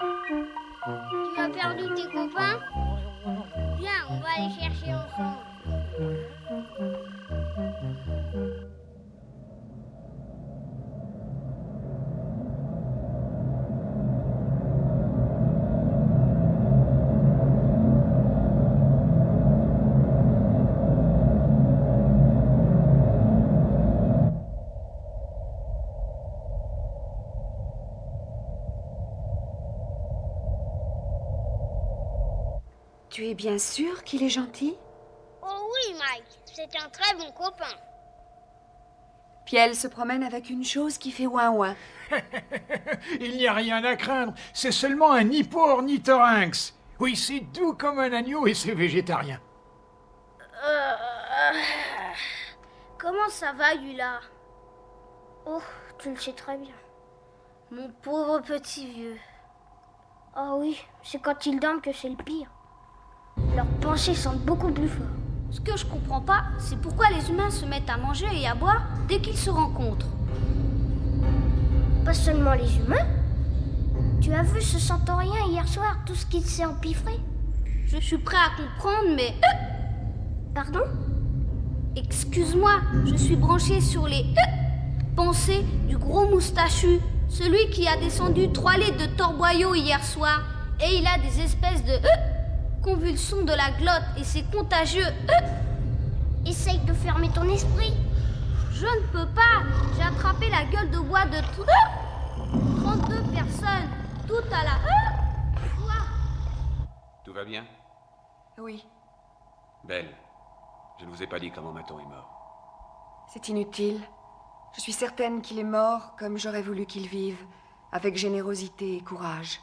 Tu as perdu tes copains? Viens, on va les chercher ensemble. Tu es bien sûr qu'il est gentil? Oh oui, Mike, c'est un très bon copain. Puis elle se promène avec une chose qui fait ouin-ouin. Il n'y a rien à craindre, c'est seulement un hippo-ornithorynx. Oui, c'est doux comme un agneau et c'est végétarien. Comment ça va, Yula? Oh, tu le sais très bien. Mon pauvre petit vieux. Oh oui, c'est quand ils dorment que c'est le pire. Leurs pensées sentent beaucoup plus fort. Ce que je comprends pas, c'est pourquoi les humains se mettent à manger et à boire dès qu'ils se rencontrent. Pas seulement les humains. Tu as vu ce centaurien hier soir, tout ce qu'il s'est empiffré? Je suis prêt à comprendre, mais... Pardon? Excuse-moi, je suis branché sur les pensées du gros moustachu, celui qui a descendu 3 litres de torboyau hier soir, et il a des espèces de convulsions de la glotte et c'est contagieux. Essaye de fermer ton esprit. Je ne peux pas. J'ai attrapé la gueule de bois de 32 personnes, toutes à la fois. Tout va bien? Oui, Belle, je ne vous ai pas dit comment Maton est mort. c'est inutile. Je suis certaine qu'il est mort comme j'aurais voulu qu'il vive, avec générosité et courage.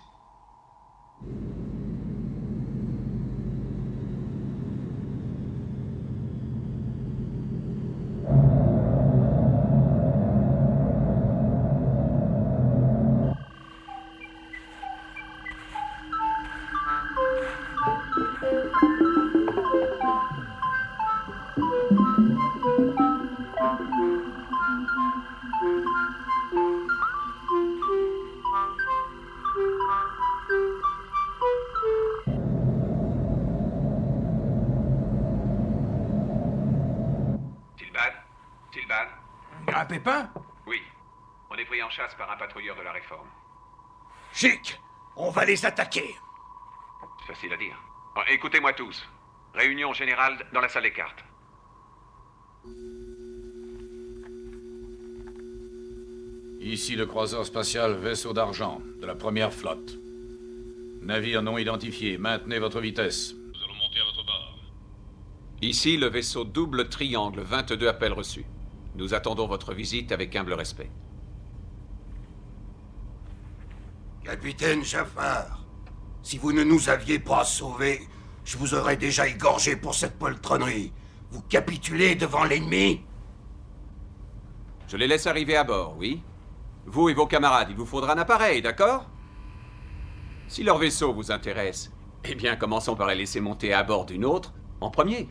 Tilban? Un pépin? Oui. On est pris en chasse par un patrouilleur de la Réforme. Chic, on va les attaquer. Facile à dire. Bon, écoutez-moi tous. Réunion générale dans la salle des cartes. Ici le croiseur spatial Vaisseau d'Argent, de la première flotte. Navire non identifié, maintenez votre vitesse. Nous allons monter à votre bord. Ici le vaisseau Double Triangle, 22 appels reçus. Nous attendons votre visite avec humble respect. Capitaine Jaffar, si vous ne nous aviez pas sauvés, je vous aurais déjà égorgé pour cette poltronnerie. Vous capitulez devant l'ennemi? Je les laisse arriver à bord, oui. Vous et vos camarades, il vous faudra un appareil, d'accord? Si leur vaisseau vous intéresse, eh bien, commençons par les laisser monter à bord d'une autre, en premier.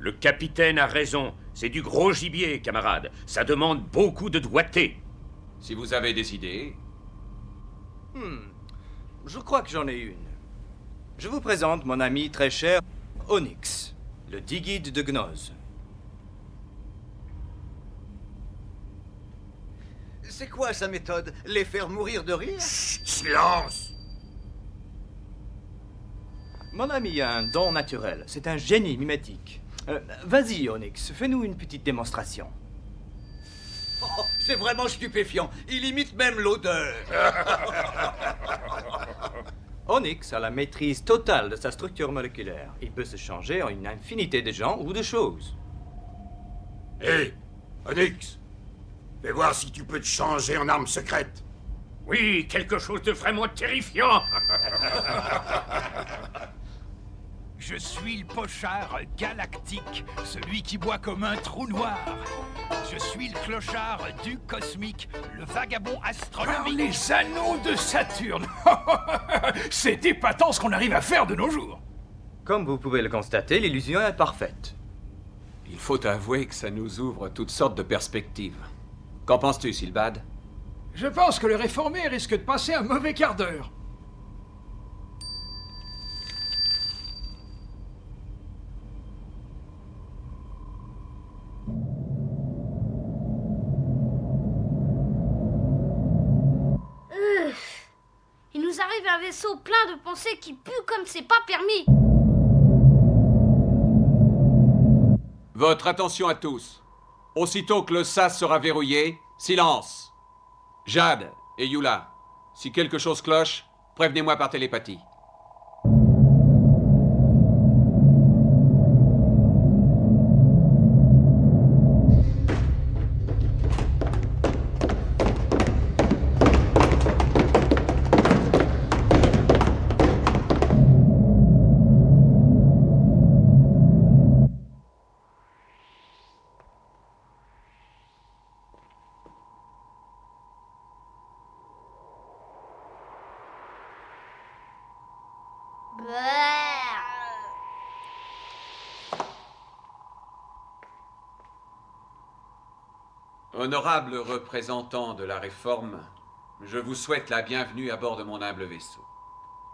Le capitaine a raison. C'est du gros gibier, camarade. Ça demande beaucoup de doigté. Si vous avez des idées... Je crois que j'en ai une. Je vous présente mon ami très cher, Onyx, le Digide de Gnose. C'est quoi sa méthode? Les faire mourir de rire? Silence! Mon ami a un don naturel. C'est un génie mimétique. Vas-y, Onyx, fais-nous une petite démonstration. Oh, c'est vraiment stupéfiant. Il imite même l'odeur. Onyx a la maîtrise totale de sa structure moléculaire. Il peut se changer en une infinité de gens ou de choses. Hé, Onyx, fais voir si tu peux te changer en arme secrète. Oui, quelque chose de vraiment terrifiant. Je suis le pochard galactique, celui qui boit comme un trou noir. Je suis le clochard du cosmique, le vagabond astronomique. Par les anneaux de Saturne. C'est épatant ce qu'on arrive à faire de nos jours. Comme vous pouvez le constater, l'illusion est parfaite. Il faut avouer que ça nous ouvre toutes sortes de perspectives. Qu'en penses-tu, Silbad? Je pense que le réformé risque de passer un mauvais quart d'heure. Il nous arrive un vaisseau plein de pensées qui pue comme c'est pas permis. Votre attention à tous. Aussitôt que le sas sera verrouillé, silence. Jade et Yula, si quelque chose cloche, prévenez-moi par télépathie. Honorable représentant de la Réforme, je vous souhaite la bienvenue à bord de mon humble vaisseau.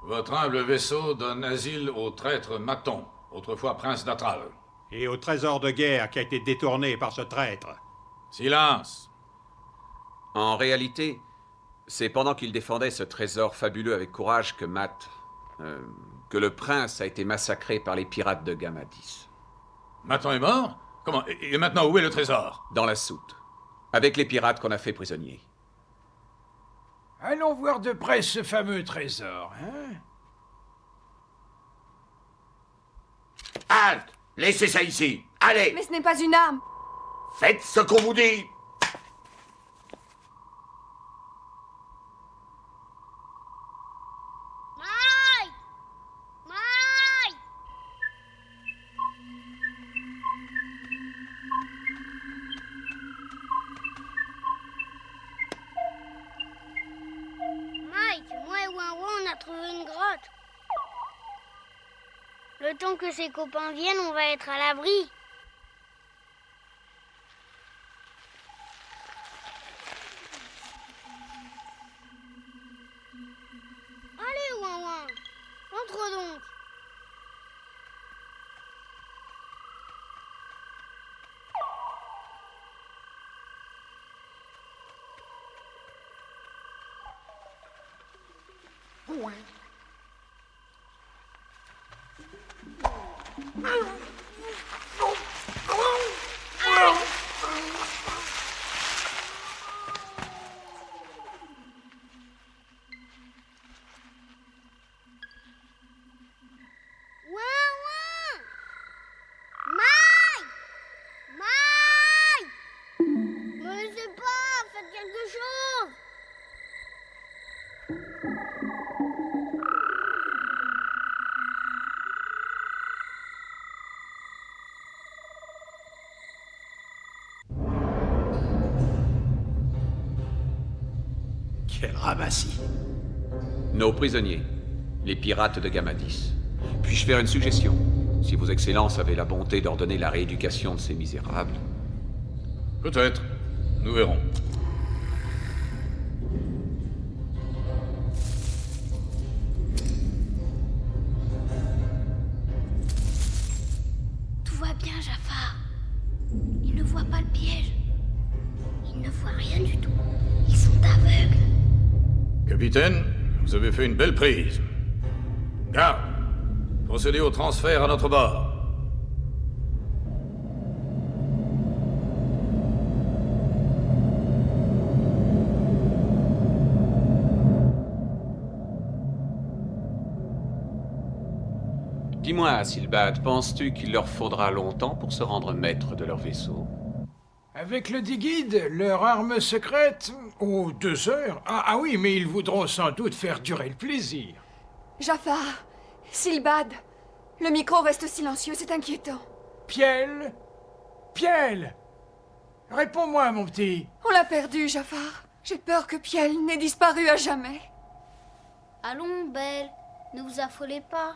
Votre humble vaisseau donne asile au traître Maton, autrefois prince d'Atral. Et au trésor de guerre qui a été détourné par ce traître. Silence! En réalité, c'est pendant qu'il défendait ce trésor fabuleux avec courage que que le prince a été massacré par les pirates de Gamadis. Maton est mort? Comment? Et maintenant, où est le trésor? Dans la soute. Avec les pirates qu'on a fait prisonniers. Allons voir de près ce fameux trésor, hein? Halte! Laissez ça ici! Allez! Mais ce n'est pas une arme. Faites ce qu'on vous dit! Mike! Mike! Mike, moi et Wawa, on a trouvé une grotte. Le temps que ses copains viennent, on va être à l'abri. Allez, Wawa, entre donc. Mike! Mike! Me laissez pas, faites quelque chose! Quel ramassis. Nos prisonniers, les pirates de Gamadis. Puis-je faire une suggestion? Si vos excellences avaient la bonté d'ordonner la rééducation de ces misérables. Peut-être. Nous verrons. Tout va bien, Jafar. Ils ne voient pas le piège. Ils ne voient rien du tout. Ils sont aveugles. Capitaine, vous avez fait une belle prise. Garde! Procédez au transfert à notre bord. Dis-moi, Silbad, penses-tu qu'il leur faudra longtemps pour se rendre maître de leur vaisseau? Avec le Digid, leur arme secrète... Oh, 2 heures? Ah oui, mais ils voudront sans doute faire durer le plaisir. Jafar, Silbad, le micro reste silencieux, c'est inquiétant. Piel? Piel? Réponds-moi, mon petit. On l'a perdu, Jafar. J'ai peur que Piel n'ait disparu à jamais. Allons, Belle, ne vous affolez pas.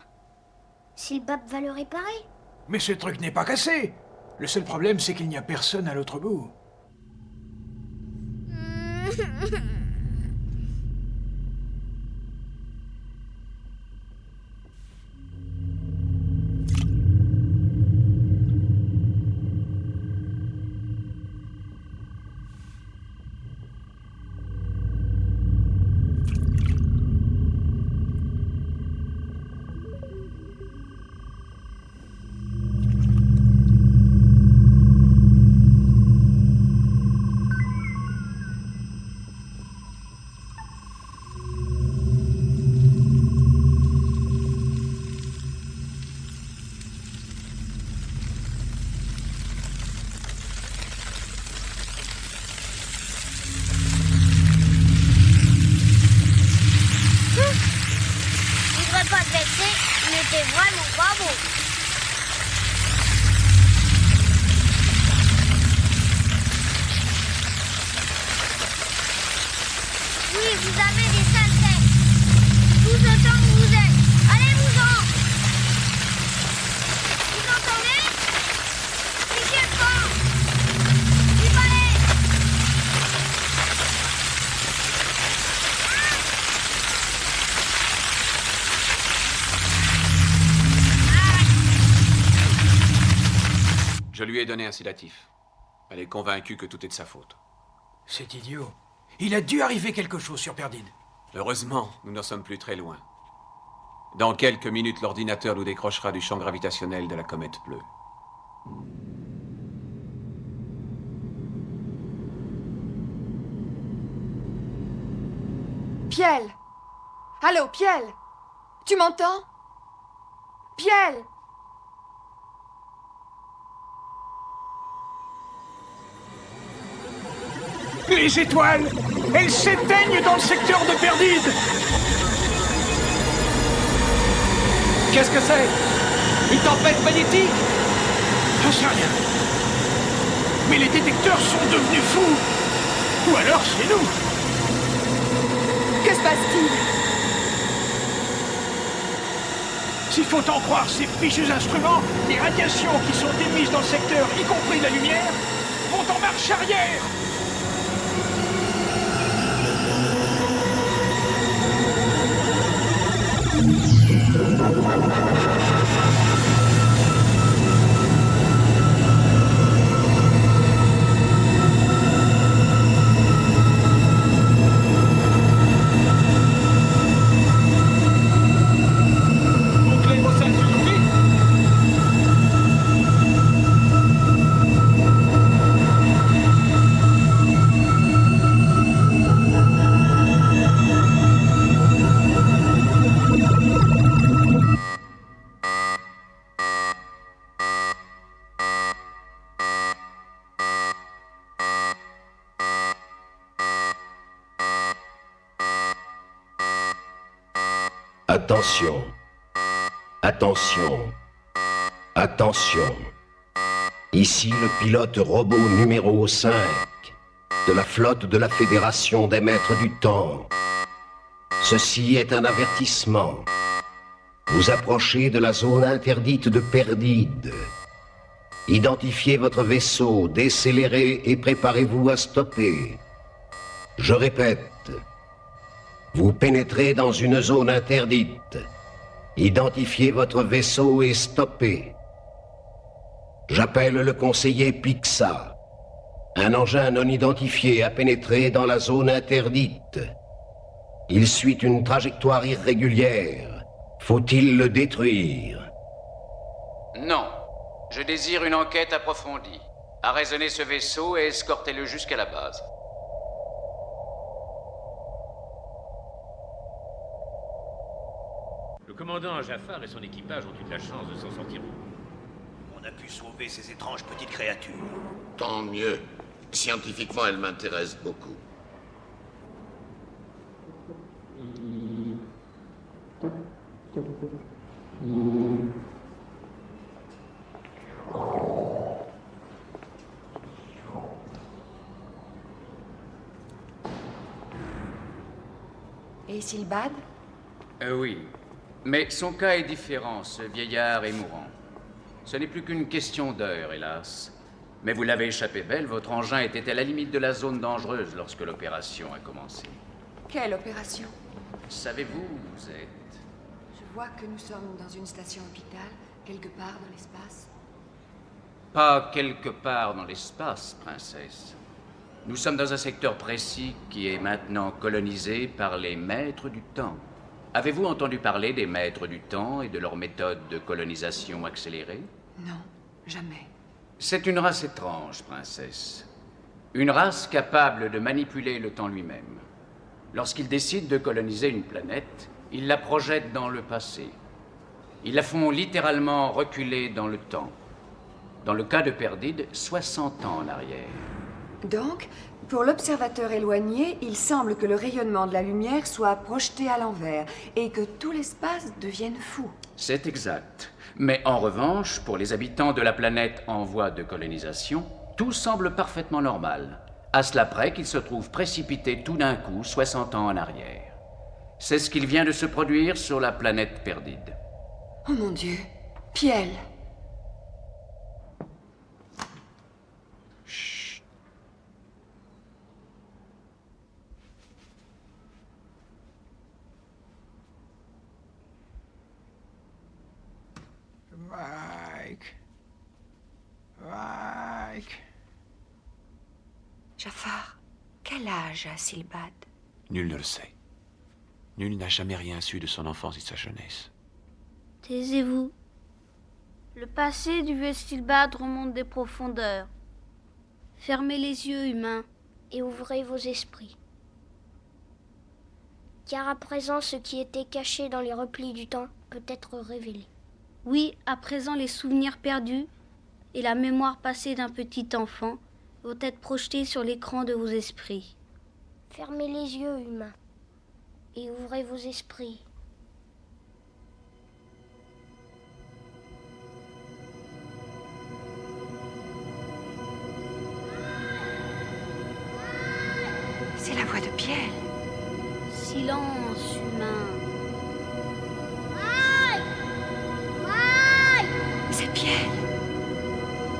Silbab va le réparer. Mais ce truc n'est pas cassé. Le seul problème, c'est qu'il n'y a personne à l'autre bout. C'était vraiment pas beau. Oui, vous avez des sales têtes. Tout ce temps que vous êtes. Allez-vous-en. Vous entendez? Ici le camp. Du palais. Je lui ai donné un sédatif. Elle est convaincue que tout est de sa faute. C'est idiot. Il a dû arriver quelque chose sur Perdide. Heureusement, nous n'en sommes plus très loin. Dans quelques minutes, l'ordinateur nous décrochera du champ gravitationnel de la comète bleue. Piel! Allô, Piel! Tu m'entends? Piel! Les étoiles, elles s'éteignent dans le secteur de Perdide. Qu'est-ce que c'est? Une tempête magnétique? J'en sais rien. Mais les détecteurs sont devenus fous. Ou alors c'est nous. Que se passe-t-il? S'il faut en croire ces fichus instruments, les radiations qui sont émises dans le secteur, y compris la lumière, vont en marche arrière. Attention. Attention. Attention. Ici le pilote robot numéro 5 de la flotte de la Fédération des Maîtres du Temps. Ceci est un avertissement. Vous approchez de la zone interdite de Perdide. Identifiez votre vaisseau, décélérez et préparez-vous à stopper. Je répète. Vous pénétrez dans une zone interdite. Identifiez votre vaisseau et stoppez. J'appelle le conseiller Pixa. Un engin non identifié a pénétré dans la zone interdite. Il suit une trajectoire irrégulière. Faut-il le détruire? Non. Je désire une enquête approfondie. Arraisonnez ce vaisseau et escortez-le jusqu'à la base. Le commandant Jafar et son équipage ont eu de la chance de s'en sortir. On a pu sauver ces étranges petites créatures. Tant mieux. Scientifiquement, elles m'intéressent beaucoup. Et Silbad? Oui. Mais son cas est différent, ce vieillard est mourant. Ce n'est plus qu'une question d'heure, hélas. Mais vous l'avez échappé belle, votre engin était à la limite de la zone dangereuse lorsque l'opération a commencé. Quelle opération? Savez-vous où vous êtes? Je vois que nous sommes dans une station hôpital, quelque part dans l'espace. Pas quelque part dans l'espace, princesse. Nous sommes dans un secteur précis qui est maintenant colonisé par les maîtres du temps. Avez-vous entendu parler des maîtres du temps et de leur méthode de colonisation accélérée? Non, jamais. C'est une race étrange, princesse. Une race capable de manipuler le temps lui-même. Lorsqu'ils décident de coloniser une planète, ils la projettent dans le passé. Ils la font littéralement reculer dans le temps. Dans le cas de Perdide, 60 ans en arrière. Donc, pour l'observateur éloigné, il semble que le rayonnement de la lumière soit projeté à l'envers et que tout l'espace devienne fou. C'est exact. Mais en revanche, pour les habitants de la planète en voie de colonisation, tout semble parfaitement normal. À cela près qu'ils se trouvent précipités tout d'un coup 60 ans en arrière. C'est ce qu'il vient de se produire sur la planète Perdide. Oh mon Dieu, Piel! Mike. Jafar, quel âge a Silbad? Nul ne le sait. Nul n'a jamais rien su de son enfance et de sa jeunesse. Taisez-vous. Le passé du vieux Silbad remonte des profondeurs. Fermez les yeux, humains. Et ouvrez vos esprits. Car à présent, ce qui était caché dans les replis du temps peut être révélé. Oui, à présent, les souvenirs perdus et la mémoire passée d'un petit enfant vont être projetés sur l'écran de vos esprits. Fermez les yeux, humains, et ouvrez vos esprits. C'est la voix de Piel. Silence, humain. C'est Piel.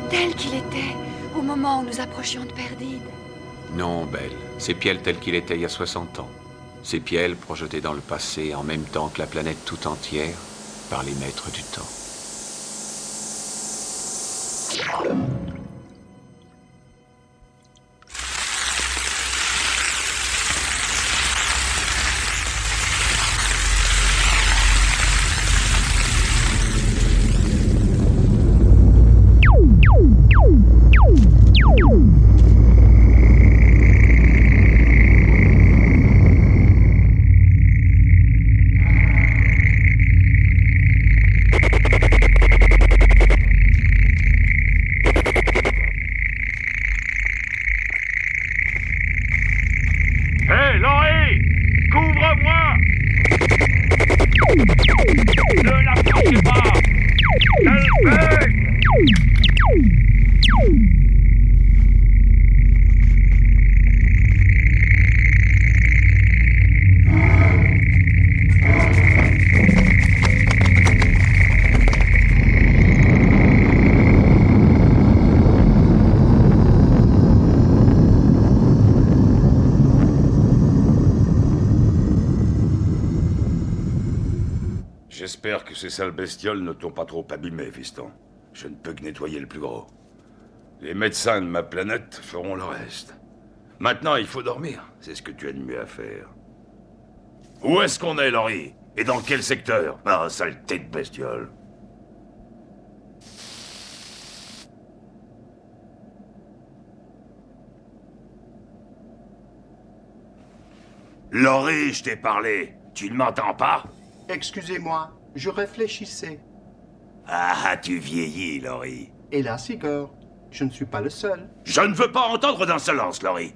Tel qu'il était au moment où nous approchions de Perdide. Non, Belle. C'est Piel tel qu'il était il y a 60 ans. C'est Piel projeté dans le passé en même temps que la planète tout entière par les maîtres du temps. Hé, Laurie! Couvre-moi! Ne l'approchez pas! Qu'elle fait! J'espère que ces sales bestioles ne t'ont pas trop abîmé, fiston. Je ne peux que nettoyer le plus gros. Les médecins de ma planète feront le reste. Maintenant, il faut dormir. C'est ce que tu as de mieux à faire. Où est-ce qu'on est, Laurie? Et dans quel secteur? Ah, saleté de bestiole. Laurie, je t'ai parlé. Tu ne m'entends pas? Excusez-moi, je réfléchissais. Ah, tu vieillis, Laurie. Hélas, Igor, je ne suis pas le seul. Je ne veux pas entendre d'insolence, Laurie.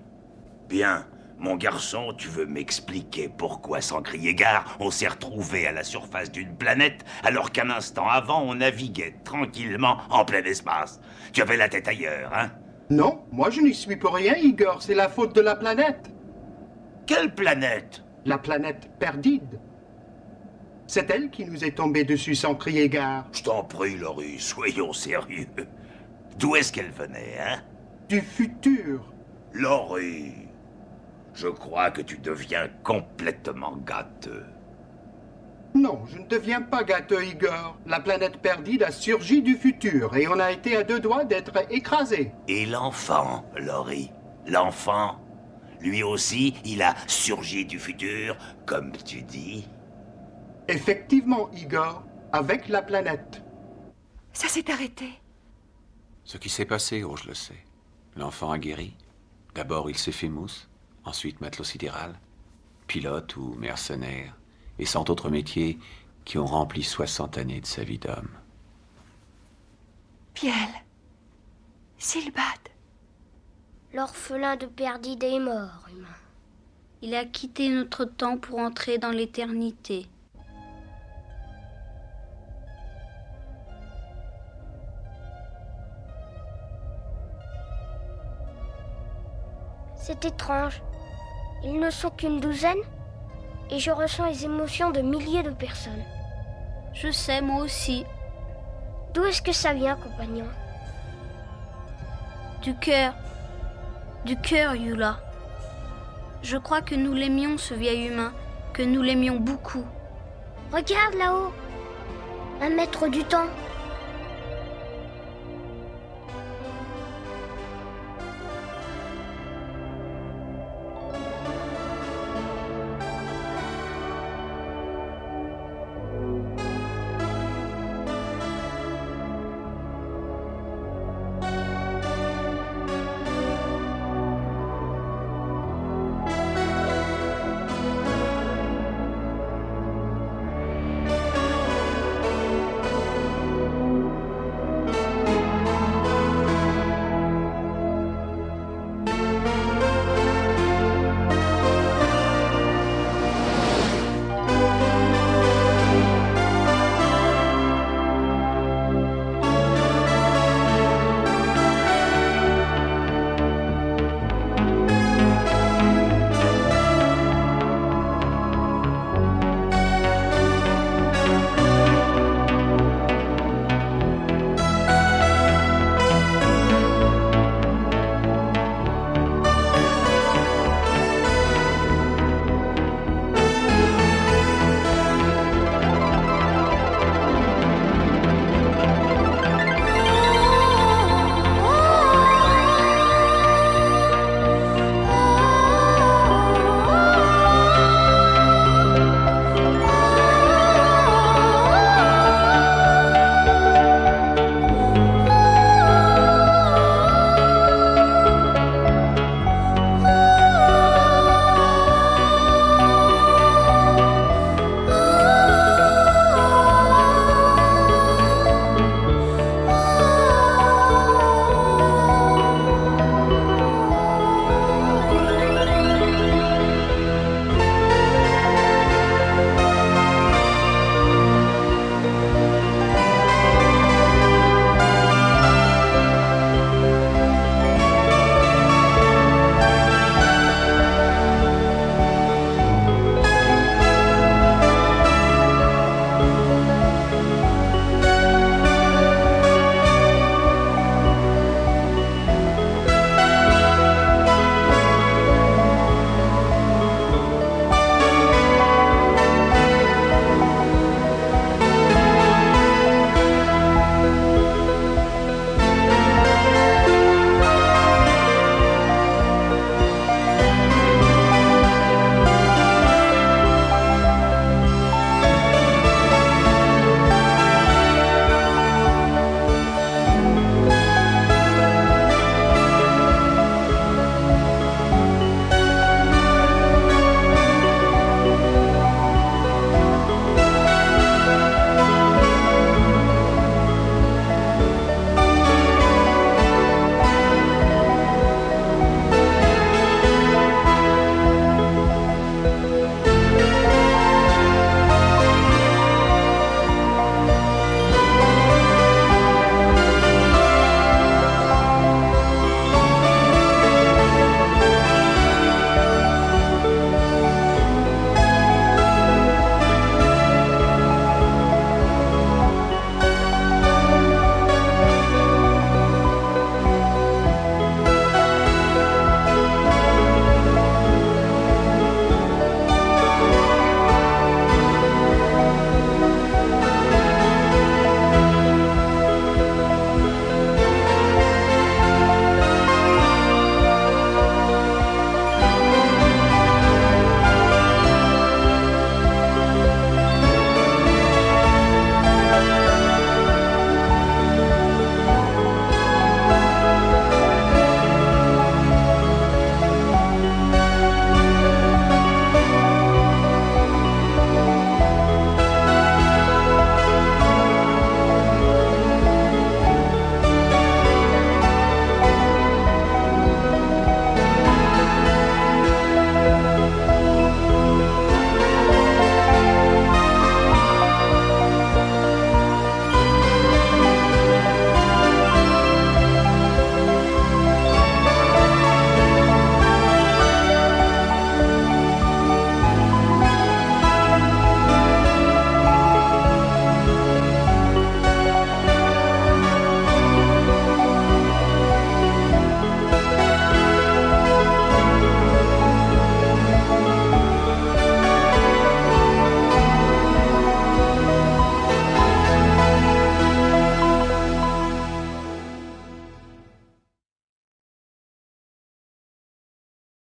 Bien, mon garçon, tu veux m'expliquer pourquoi, sans crier gare, on s'est retrouvé à la surface d'une planète, alors qu'un instant avant, on naviguait tranquillement en plein espace. Tu avais la tête ailleurs, hein? Non, moi je n'y suis pour rien, Igor, c'est la faute de la planète. Quelle planète? La planète Perdide. C'est elle qui nous est tombée dessus sans crier gare. Je t'en prie, Laurie, soyons sérieux. D'où est-ce qu'elle venait, hein? Du futur. Laurie, je crois que tu deviens complètement gâteux. Non, je ne deviens pas gâteux, Igor. La planète Perdide a surgi du futur et on a été à 2 doigts d'être écrasé. Et l'enfant, Laurie? L'enfant? Lui aussi, il a surgi du futur, comme tu dis? Effectivement, Igor, avec la planète. Ça s'est arrêté. Ce qui s'est passé, oh, je le sais. L'enfant a guéri. D'abord, il s'est fait mousse, ensuite matelot sidéral, pilote ou mercenaire, et cent autres métiers qui ont rempli 60 années de sa vie d'homme. Piel. Silbad. L'orphelin de Perdide est mort, humain. Il a quitté notre temps pour entrer dans l'éternité. C'est étrange. Ils ne sont qu'une douzaine et je ressens les émotions de milliers de personnes. Je sais, moi aussi. D'où est-ce que ça vient, compagnon? Du cœur. Du cœur, Yula. Je crois que nous l'aimions, ce vieil humain, que nous l'aimions beaucoup. Regarde là-haut. Un maître du temps.